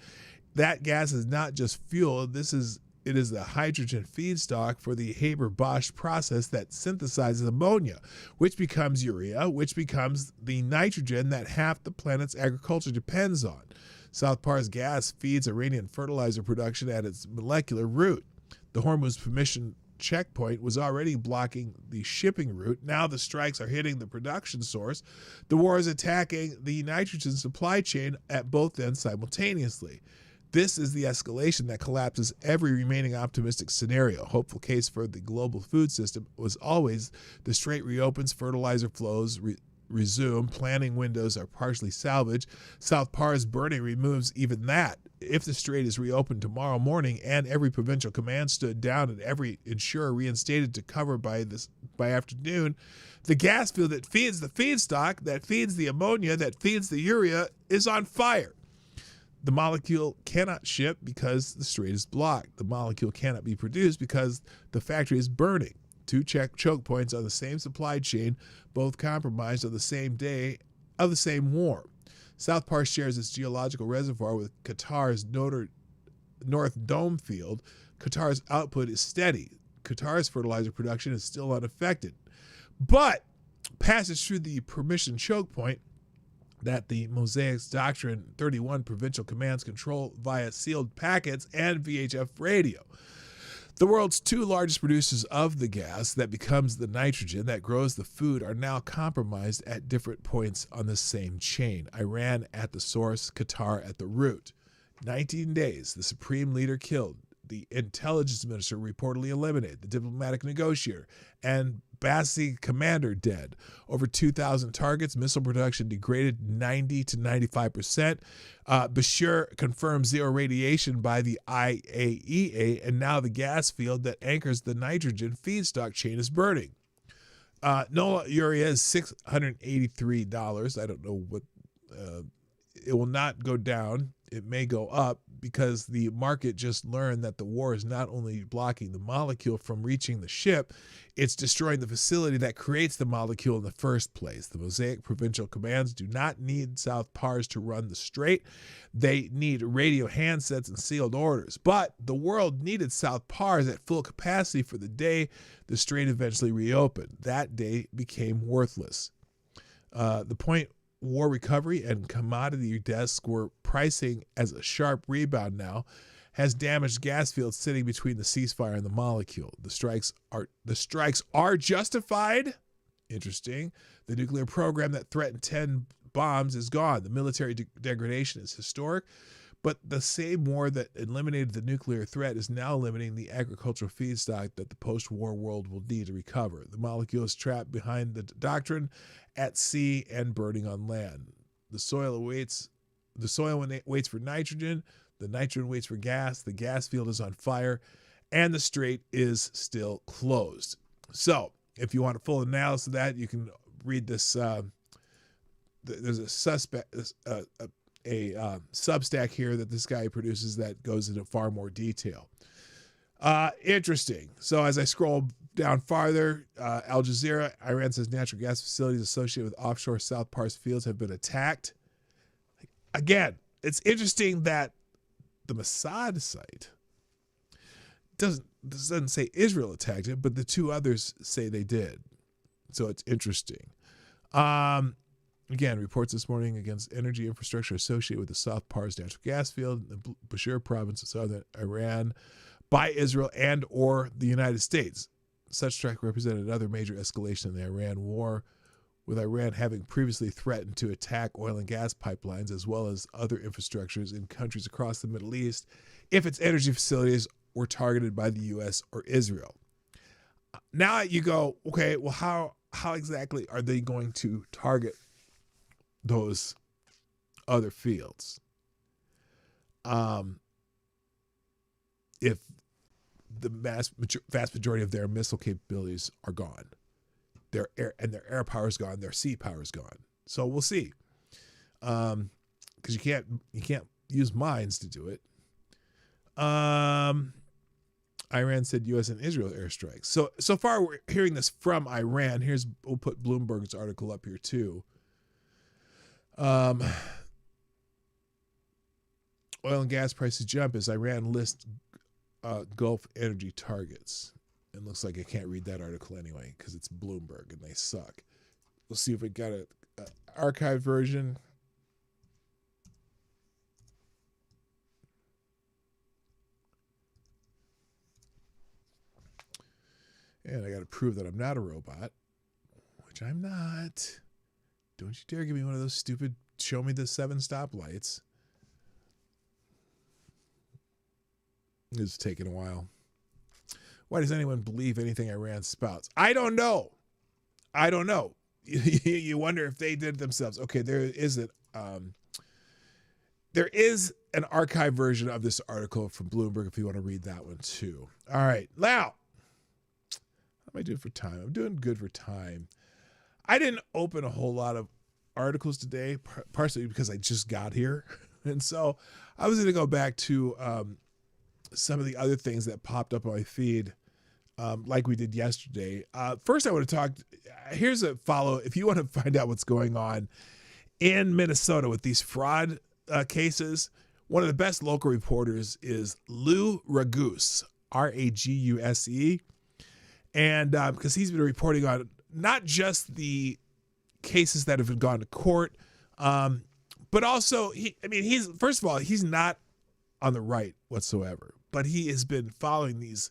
That gas is not just fuel. It is the hydrogen feedstock for the Haber-Bosch process that synthesizes ammonia, which becomes urea, which becomes the nitrogen that half the planet's agriculture depends on. South Pars gas feeds Iranian fertilizer production at its molecular root. The Hormuz permission checkpoint was already blocking the shipping route. Now the strikes are hitting the production source. The war is attacking the nitrogen supply chain at both ends simultaneously. This is the escalation that collapses every remaining optimistic scenario. Hopeful case for the global food system was always the Strait reopens, fertilizer flows resume, planting windows are partially salvaged. South Pars burning removes even that. If the Strait is reopened tomorrow morning and every provincial command stood down and every insurer reinstated to cover by afternoon, the gas field that feeds the feedstock, that feeds the ammonia, that feeds the urea is on fire. The molecule cannot ship because the Strait is blocked. The molecule cannot be produced because the factory is burning. Two choke points on the same supply chain, both compromised on the same day of the same war. South Pars shares its geological reservoir with Qatar's North Dome field. Qatar's output is steady. Qatar's fertilizer production is still unaffected. But passage through the permission choke point that the Mosaic's Doctrine 31 provincial commands control via sealed packets and VHF radio. The world's two largest producers of the gas that becomes the nitrogen that grows the food are now compromised at different points on the same chain. Iran at the source, Qatar at the root. 19 days, the supreme leader killed, the intelligence minister reportedly eliminated, the diplomatic negotiator, and Bassi commander dead. Over 2,000 targets, missile production degraded 90 to 95%. Bashir confirmed zero radiation by the IAEA, and now the gas field that anchors the nitrogen feedstock chain is burning. NOLA urea is $683. I don't know what, it will not go down. It may go up because the market just learned that the war is not only blocking the molecule from reaching the ship, it's destroying the facility that creates the molecule in the first place. The Mosaic provincial commands do not need South PARS to run the strait. They need radio handsets and sealed orders. But the world needed South PARS at full capacity for the day the strait eventually reopened. That day became worthless. The point war recovery and commodity desks were pricing as a sharp rebound now has damaged gas fields sitting between the ceasefire and the molecule. The strikes are justified. Interesting. The nuclear program that threatened 10 bombs is gone. The military degradation is historic. But the same war that eliminated the nuclear threat is now eliminating the agricultural feedstock that the post-war world will need to recover. The molecule is trapped behind the doctrine at sea and burning on land. The soil waits for nitrogen. The nitrogen waits for gas. The gas field is on fire, and the strait is still closed. So, if you want a full analysis of that, you can read this. There's a Substack here that this guy produces that goes into far more detail. Interesting. So as I scroll down farther, Al Jazeera, Iran says natural gas facilities associated with offshore South Pars fields have been attacked. Again, it's interesting that the Mossad site doesn't say Israel attacked it, but the two others say they did. So it's interesting. Again, reports this morning against energy infrastructure associated with the South Pars natural gas field in the Bashir province of southern Iran by Israel and or the United States. Such strike represented another major escalation in the Iran war, with Iran having previously threatened to attack oil and gas pipelines as well as other infrastructures in countries across the Middle East if its energy facilities were targeted by the U.S. or Israel. Now you go, okay, well, how exactly are they going to target those other fields? If the vast majority of their missile capabilities are gone, their air power is gone, their sea power is gone. So we'll see, because you can't use mines to do it. Iran said U.S. and Israel airstrikes. So far we're hearing this from Iran. We'll put Bloomberg's article up here too. Oil and gas prices jump as Iran lists Gulf energy targets. It looks like I can't read that article anyway because it's Bloomberg and they suck. We'll see if we got an archived version. And I got to prove that I'm not a robot, which I'm not. Don't you dare give me one of those stupid show me the 7 stoplights. It's taking a while. Why does anyone believe anything Iran spouts? I don't know. You wonder if they did it themselves. Okay, there is an archived version of this article from Bloomberg if you want to read that one too. All right, now, how am I doing for time? I'm doing good for time. I didn't open a whole lot of articles today, partially because I just got here. And so I was going to go back to some of the other things that popped up on my feed, like we did yesterday. First, I want to talk. Here's a follow. If you want to find out what's going on in Minnesota with these fraud cases, one of the best local reporters is Lou Raguse, Raguse. And because he's been reporting on not just the cases that have gone to court, but also, he's not on the right whatsoever, but he has been following these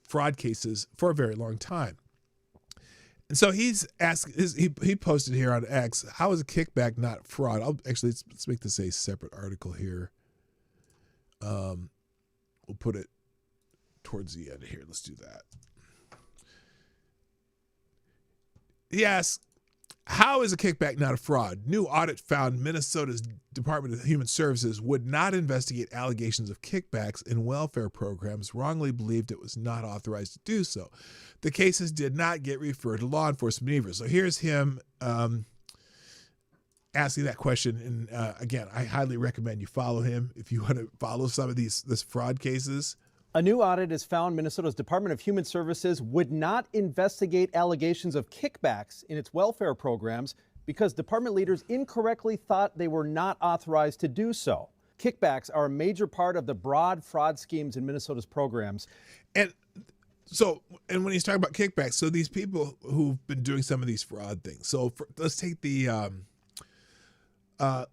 fraud cases for a very long time. And so he's asked, he posted here on X, how is a kickback not fraud? Let's make this a separate article here. We'll put it towards the end here. Let's do that. He asks, how is a kickback not a fraud? New audit found Minnesota's Department of Human Services would not investigate allegations of kickbacks in welfare programs, wrongly believed it was not authorized to do so. The cases did not get referred to law enforcement either. So here's him asking that question. And again, I highly recommend you follow him if you want to follow some of this fraud cases. A new audit has found Minnesota's Department of Human Services would not investigate allegations of kickbacks in its welfare programs because department leaders incorrectly thought they were not authorized to do so. Kickbacks are a major part of the broad fraud schemes in Minnesota's programs. And when he's talking about kickbacks, so these people who've been doing some of these fraud things. So let's take the autism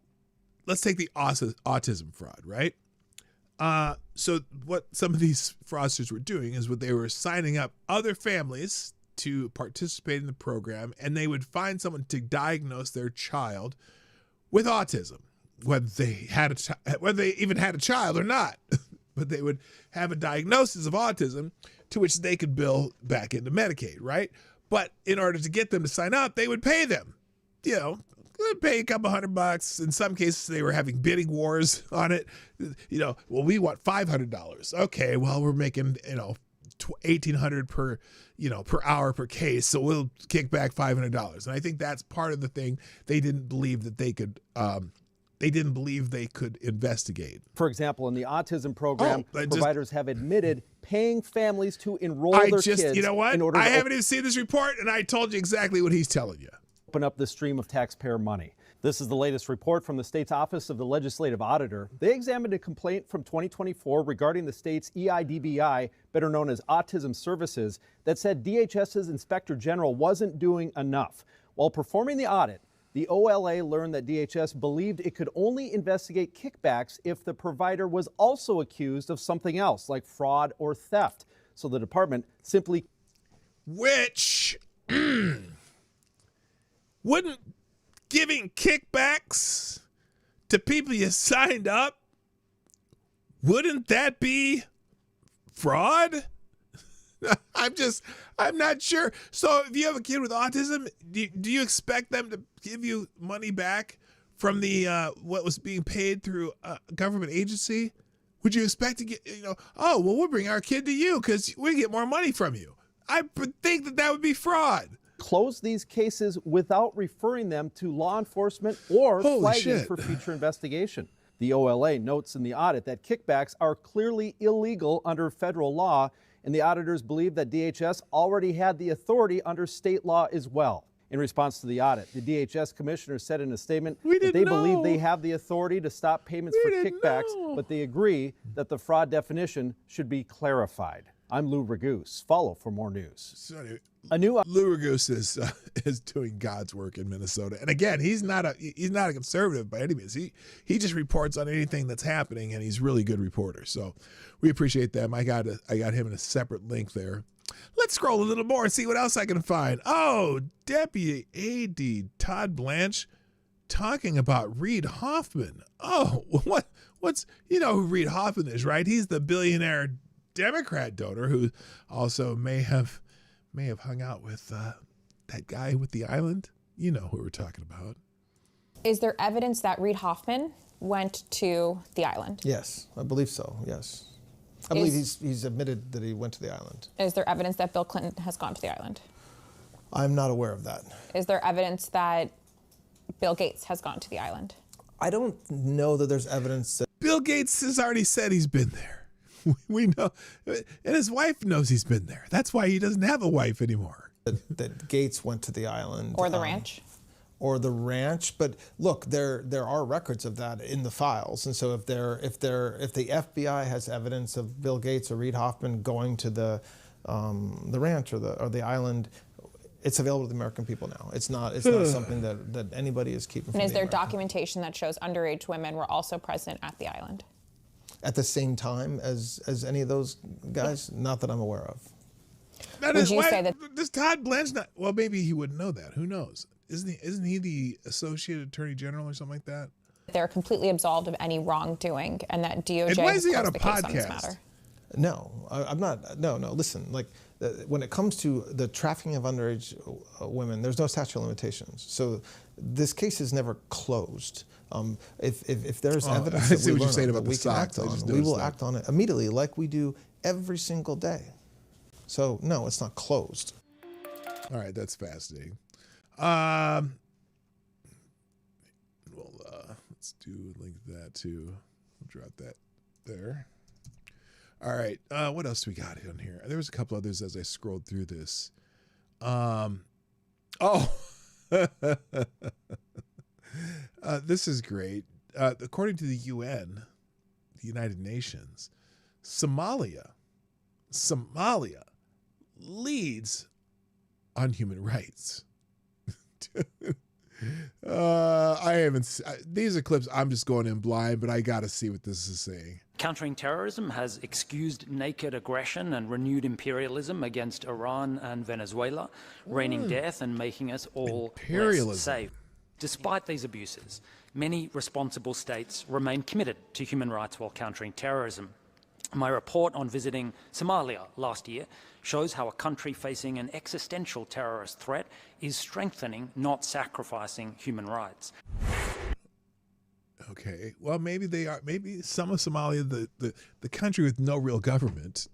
fraud, right? So what some of these fraudsters were doing is they were signing up other families to participate in the program, and they would find someone to diagnose their child with autism, whether they even had a child or not, but they would have a diagnosis of autism to which they could bill back into Medicaid, right? But in order to get them to sign up, they would pay them, they'd pay a couple $100. In some cases, they were having bidding wars on it. Well, we want $500. Okay, well, we're making, $1,800 per hour per case. So we'll kick back $500. And I think that's part of the thing. They didn't believe that they could, investigate. For example, in the autism program, providers have admitted paying families to enroll their kids. You know what? In order I haven't even seen this report, and I told you exactly what he's telling you. Open up the stream of taxpayer money. This is the latest report from the state's Office of the Legislative Auditor. They examined a complaint from 2024 regarding the state's EIDBI, better known as Autism Services, that said DHS's Inspector General wasn't doing enough. While performing the audit, the OLA learned that DHS believed it could only investigate kickbacks if the provider was also accused of something else, like fraud or theft. So the department simply... Which... Wouldn't giving kickbacks to people you signed up, wouldn't that be fraud? I'm not sure. So if you have a kid with autism, do you expect them to give you money back from the what was being paid through a government agency? Would you expect to get, we'll bring our kid to you because we get more money from you? I would think that would be fraud. Close these cases without referring them to law enforcement or flagging for future investigation. The OLA notes in the audit that kickbacks are clearly illegal under federal law, and the auditors believe that DHS already had the authority under state law as well. In response to the audit, the DHS commissioner said in a statement that they believe they have the authority to stop payments for kickbacks, but they agree that the fraud definition should be clarified. I'm Lou Ragoose. Follow for more news. Lou Ragoose is doing God's work in Minnesota, and again, he's not a conservative by any means. He just reports on anything that's happening, and he's a really good reporter. So we appreciate them. I got him in a separate link there. Let's scroll a little more and see what else I can find. Oh, Deputy AD Todd Blanche talking about Reid Hoffman. Oh, what's who Reid Hoffman is, right? He's the billionaire Democrat donor who also may have hung out with that guy with the island. You know who we're talking about. Is there evidence that Reid Hoffman went to the island? Yes, I believe so, yes. I believe he's admitted that he went to the island. Is there evidence that Bill Clinton has gone to the island? I'm not aware of that. Is there evidence that Bill Gates has gone to the island? I don't know that there's evidence that... Bill Gates has already said he's been there. We know, and his wife knows he's been there. That's why he doesn't have a wife anymore. That Gates went to the island. Or the ranch. Or the ranch, but look, there are records of that in the files, and so if the FBI has evidence of Bill Gates or Reid Hoffman going to the ranch or the island, it's available to the American people now. It's not something that anybody is keeping. And is there documentation that shows underage women were also present at the island? at the same time as any of those guys? Not that I'm aware of. That Would is you why say that- this Todd Bland's not. Well, maybe he wouldn't know that. Who knows? Isn't he the Associate Attorney General or something like that? They're completely absolved of any wrongdoing, and that DOJ And why is has he on closed a the case on this podcast? matter. No, I'm not. No. Listen, like when it comes to the trafficking of underage women, there's no statute of limitations. So this case is never closed. If there's evidence I that see we what you're learn saying of about that we the can socks. act I on, just we will noticed that. act on it immediately, like we do every single day. So no, it's not closed. All right, that's fascinating. Well, let's link that to. Drop that there. All right, what else do we got on here? There was a couple others as I scrolled through this. This is great. According to the UN, the United Nations, Somalia leads on human rights. These are clips I'm just going in blind, but I got to see what this is saying. Countering terrorism has excused naked aggression and renewed imperialism against Iran and Venezuela, raining death and making us all less safe. Despite these abuses, many responsible states remain committed to human rights while countering terrorism. My report on visiting Somalia last year shows how a country facing an existential terrorist threat is strengthening, not sacrificing, human rights. Okay, well, maybe they are. Maybe some of Somalia, the country with no real government,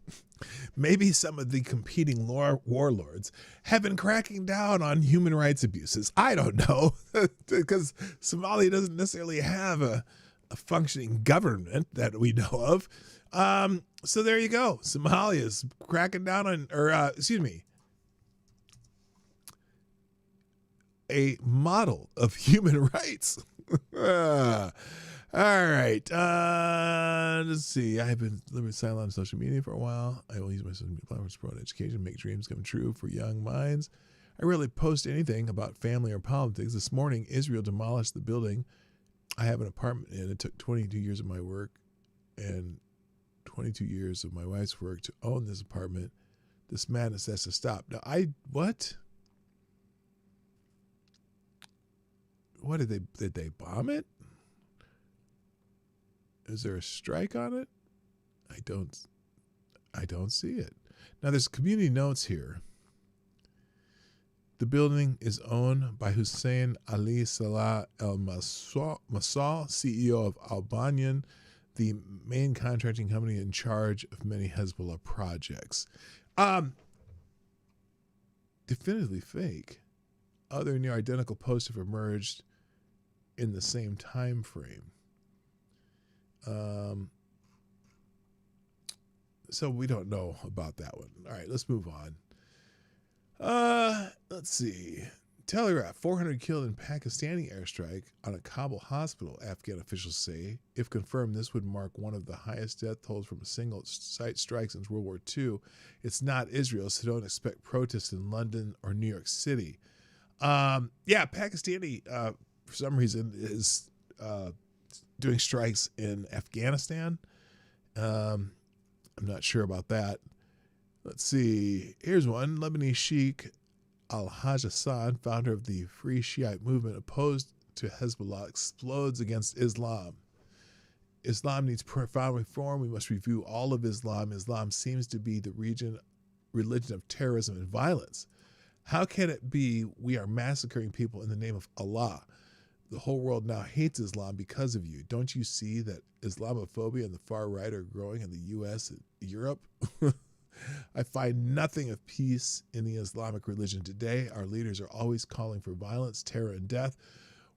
maybe some of the competing warlords have been cracking down on human rights abuses. I don't know, because Somalia doesn't necessarily have a functioning government that we know of. So there you go. Somalia's cracking down on, a model of human rights. All right. Let's see. I have been living silent on social media for a while. I will use my social media platforms to promote education, make dreams come true for young minds. I rarely post anything about family or politics. This morning, Israel demolished the building I have an apartment in. It took 22 years of my work and 22 years of my wife's work to own this apartment. This madness has to stop. Now, what? What did they bomb it? Is there a strike on it? I don't see it. Now there's community notes here. The building is owned by Hussein Ali Salah El Massal, CEO of Albanian, the main contracting company in charge of many Hezbollah projects. Definitively fake. Other near identical posts have emerged in the same time frame. So we don't know about that one. All right, let's move on. Let's see. Telegraph, 400 killed in Pakistani airstrike on a Kabul hospital, Afghan officials say. If confirmed, this would mark one of the highest death tolls from a single site strike since World War II. It's not Israel, so don't expect protests in London or New York City. Pakistani, for some reason, is doing strikes in Afghanistan. I'm not sure about that. Let's see. Here's one. Lebanese Sheikh Al-Hajj Hassan, founder of the Free Shiite movement opposed to Hezbollah, explodes against Islam. Islam needs profound reform. We must review all of Islam. Islam seems to be the religion of terrorism and violence. How can it be we are massacring people in the name of Allah? The whole world now hates Islam because of you. Don't you see that Islamophobia and the far right are growing in the U.S. and Europe? I find nothing of peace in the Islamic religion today. Our leaders are always calling for violence, terror, and death.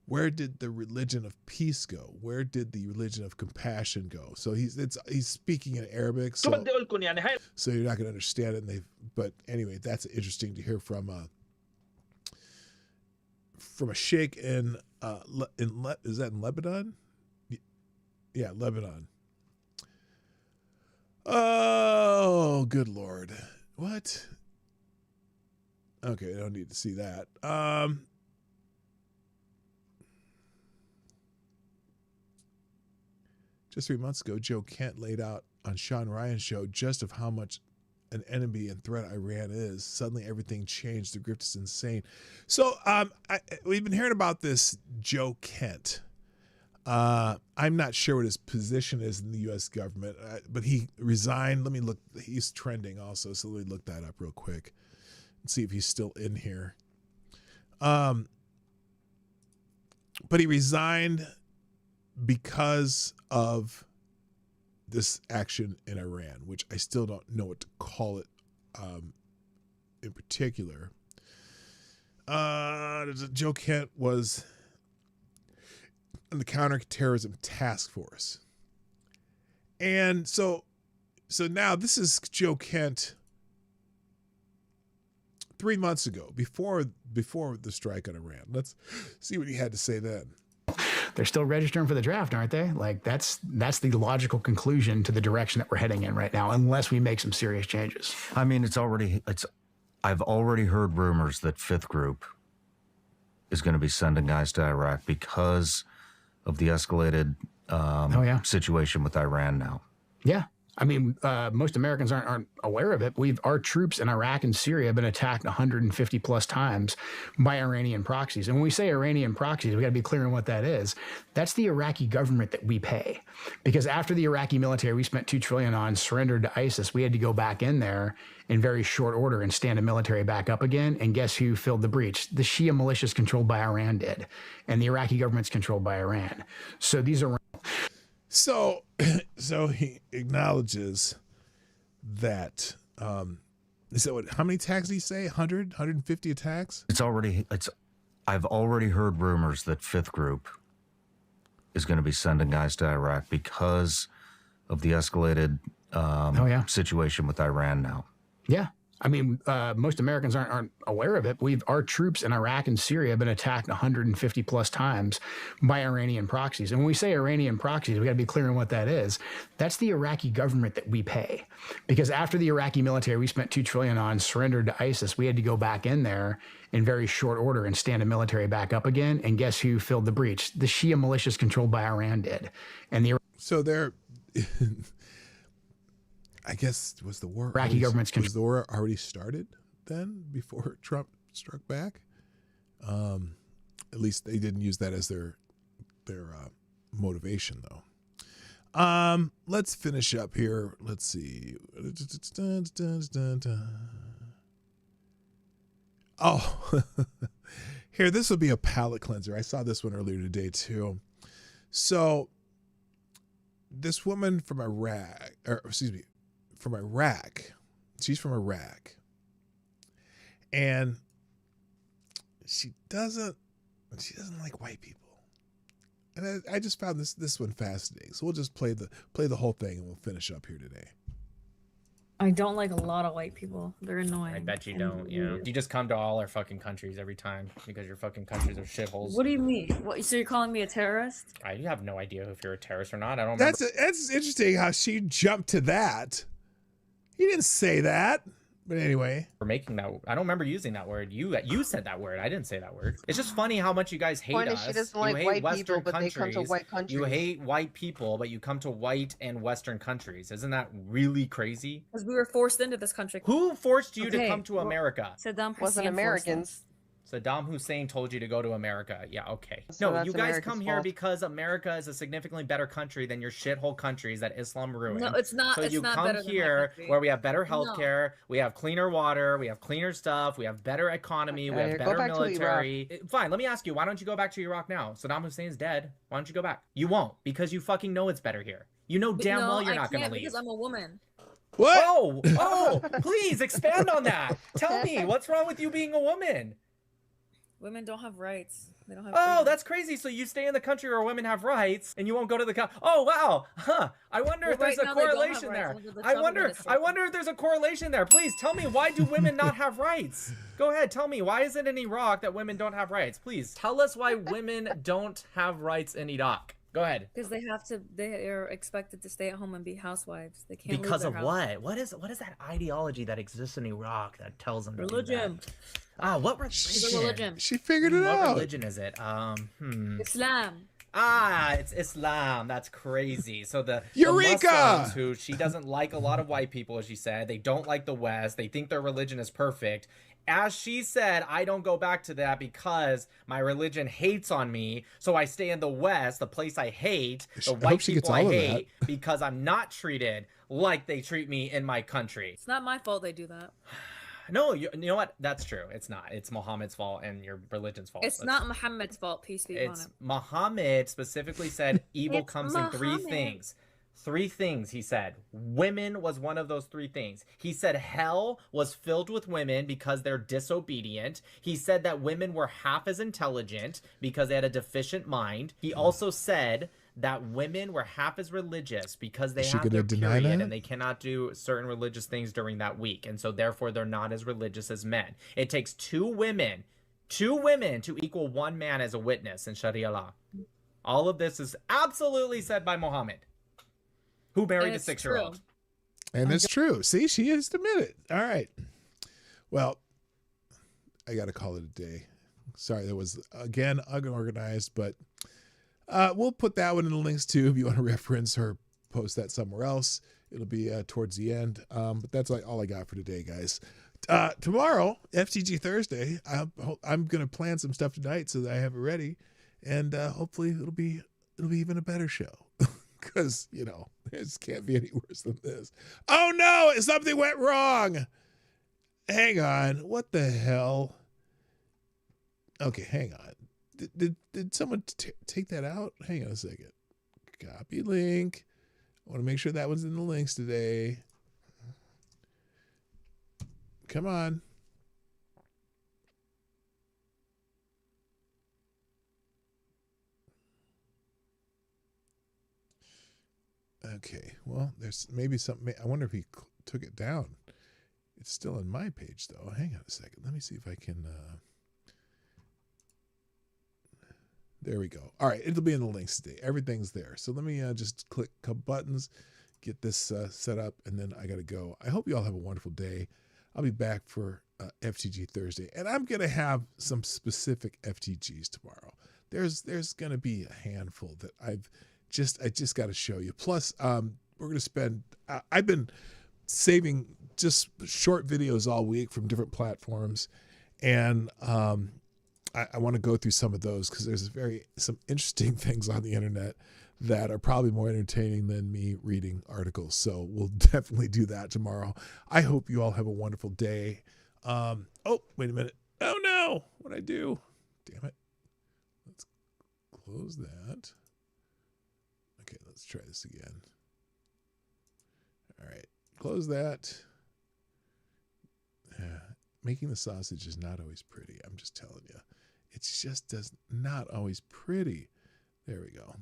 Where did the religion of peace go? Where did the religion of compassion go? So he's speaking in Arabic, so you're not going to understand it. But anyway, that's interesting to hear from a sheikh in is that in Lebanon? Yeah, Lebanon. Oh, good Lord. What? Okay, I don't need to see that. Just 3 months ago, Joe Kent laid out on Sean Ryan's show just of how much an enemy and threat Iran is. Suddenly everything changed. The grift is insane. So we've been hearing about this Joe Kent. I'm not sure what his position is in the U.S. government, but he resigned. Let me look. He's trending also, so let me look that up real quick and see if he's still in here. But he resigned because of this action in Iran, which I still don't know what to call it in particular. Joe Kent was in the counterterrorism task force. And so now this is Joe Kent 3 months ago, before the strike on Iran. Let's see what he had to say then. They're still registering for the draft, aren't they? Like that's the logical conclusion to the direction that we're heading in right now, unless we make some serious changes. I mean, I've already heard rumors that Fifth Group is going to be sending guys to Iraq because of the escalated situation with Iran now. Yeah. I mean, most Americans aren't aware of it. Our troops in Iraq and Syria have been attacked 150 plus times by Iranian proxies. And when we say Iranian proxies, we got to be clear on what that is. That's the Iraqi government that we pay. Because after the Iraqi military we spent $2 trillion on surrendered to ISIS, we had to go back in there in very short order and stand the military back up again. And guess who filled the breach? The Shia militias controlled by Iran did. And the Iraqi government's controlled by Iran. So these are... So he acknowledges that, is that what, how many attacks did he say? 100, 150 attacks? I've already heard rumors that Fifth Group is going to be sending guys to Iraq because of the escalated situation with Iran now. Yeah. I mean, most Americans aren't aware of it. Our troops in Iraq and Syria have been attacked 150 plus times by Iranian proxies. And when we say Iranian proxies, we got to be clear on what that is. That's the Iraqi government that we pay. Because after the Iraqi military we spent $2 trillion on surrendered to ISIS, we had to go back in there in very short order and stand the military back up again. And guess who filled the breach? The Shia militias controlled by Iran did. And so they're... I guess was the war already started then before Trump struck back? At least they didn't use that as their motivation though. Let's finish up here. Let's see. Oh, here, this will be a palate cleanser. I saw this one earlier today too. So this woman from Iraq, she's from Iraq, and she doesn't like white people, and I just found this one fascinating. So we'll just play the whole thing and we'll finish up here today. I don't like a lot of white people. They're annoying. I bet you don't. Yeah, you just come to all our fucking countries every time because your fucking countries are shitholes. What do you mean? What? So you're calling me a terrorist? I have no idea if you're a terrorist or not. I don't. That's interesting how she jumped to that. He didn't say that, but anyway. For making that, I don't remember using that word. You said that word. I didn't say that word. It's just funny how much you guys hate us. She doesn't like white people, but they come to white countries. You hate white people, but you come to white and Western countries. Isn't that really crazy? Because we were forced into this country. Who forced you to come to America? Saddam wasn't Americans. Saddam Hussein told you to go to America. Yeah, okay. So no, you guys America's come here fault. because America is a significantly better country than your shithole countries that Islam ruined. No, it's not. So it's you not come better than my here country. where we have better healthcare, we have cleaner water, we have cleaner stuff, we have better economy, we have go better back to military. Fine, let me ask you, why don't you go back to Iraq now? Saddam Hussein's dead. Why don't you go back? You won't, because you fucking know it's better here. You know damn well you're not going to leave. Because I'm a woman. What? Oh, please expand on that. Tell me, what's wrong with you being a woman? Women don't have rights. They don't have. Oh, freedom. that's crazy. So you stay in the country where women have rights, and you won't go to the. Oh, wow. Huh. I wonder if there's a correlation there. I wonder if there's a correlation there. Please tell me, why do women not have rights? Go ahead, tell me. Why is it in Iraq that women don't have rights? Please tell us why women don't have rights in Iraq. Go ahead. Because they are expected to stay at home and be housewives. They can't. Because leave of their what? What is that ideology that exists in Iraq that tells them to do religion? That? What religion? Religion. She figured it What out. religion is it? Islam. It's Islam. That's crazy. So the Eureka! Muslims, who she doesn't like a lot of white people, as she said. They don't like the West. They think their religion is perfect. As she said, I don't go back to that because my religion hates on me. So I stay in the West, the place I hate, the white people I hate, because I'm not treated like they treat me in my country. It's not my fault they do that. No, you know what? That's true. It's not. It's Muhammad's fault and your religion's fault. It's not Muhammad's fault. Peace be upon him. Muhammad specifically said evil comes in three things. 3 things, he said. Women was one of those 3 things. He said hell was filled with women because they're disobedient. He said that women were half as intelligent because they had a deficient mind. He also said that women were half as religious because they have their period and they cannot do certain religious things during that week. And so therefore they're not as religious as men. It takes 2 women to equal 1 man as a witness in Sharia law. All of this is absolutely said by Muhammad, who married a 6-year-old. And it's true. See, she is admitted. All right. Well, I got to call it a day. Sorry, that was, again, unorganized, but we'll put that one in the links too if you want to reference or post that somewhere else. It'll be towards the end. But that's like all I got for today, guys. Tomorrow, FTG Thursday, I'm going to plan some stuff tonight so that I have it ready. And hopefully it'll be even a better show. Because, you know, this can't be any worse than this. Oh, no, something went wrong. Hang on. What the hell? Okay, hang on. Did someone take that out? Hang on a second. Copy link. I want to make sure that one's in the links today. Come on. Okay, well, there's maybe something. I wonder if he took it down. It's still on my page, though. Hang on a second. Let me see if I can. There we go. All right, it'll be in the links today. Everything's there. So let me just click a couple buttons, get this set up, and then I got to go. I hope you all have a wonderful day. I'll be back for FTG Thursday, and I'm going to have some specific FTGs tomorrow. There's going to be a handful that I just got to show you. Plus, we're going to spend, I've been saving just short videos all week from different platforms. And I want to go through some of those because there's some interesting things on the internet that are probably more entertaining than me reading articles. So we'll definitely do that tomorrow. I hope you all have a wonderful day. Oh, wait a minute. Oh no, what'd I do? Damn it. Let's close that. Okay, let's try this again. All right, close that. Making the sausage is not always pretty. I'm just telling you. It just not always pretty. There we go.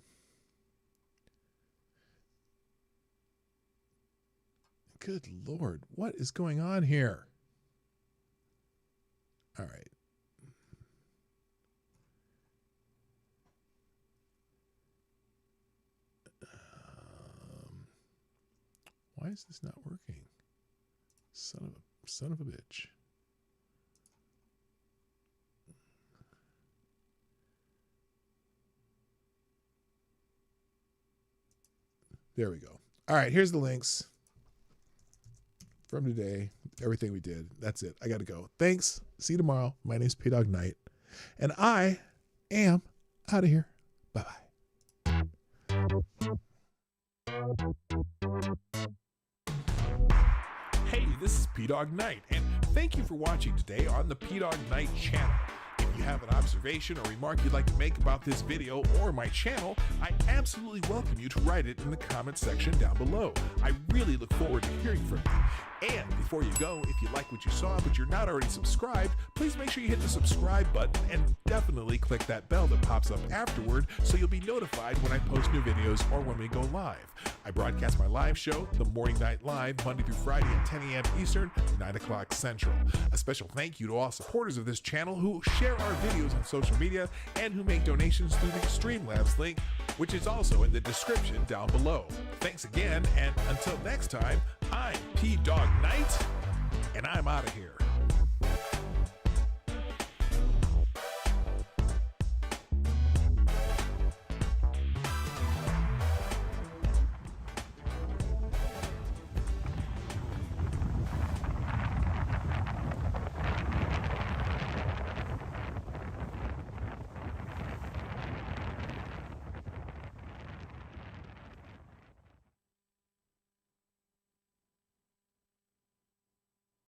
Good Lord, what is going on here? All right. Why is this not working? Son of a bitch. There we go. All right, here's the links from today. Everything we did. That's it. I got to go. Thanks. See you tomorrow. My name's PDawgKnight, and I am out of here. Bye-bye. Hey, this is PDawgKnight, and thank you for watching today on the PDawgKnight channel. If you have an observation or remark you'd like to make about this video or my channel, I absolutely welcome you to write it in the comments section down below. I really look forward to hearing from you. And before you go, if you like what you saw but you're not already subscribed, please make sure you hit the subscribe button and definitely click that bell that pops up afterward so you'll be notified when I post new videos or when we go live. I broadcast my live show, The Morning Night Live, Monday through Friday at 10 a.m. Eastern, 9 o'clock Central. A special thank you to all supporters of this channel who share our videos on social media and who make donations through the Streamlabs link, which is also in the description down below. Thanks again, and until next time, I'm PDawgKnight, and I'm out of here.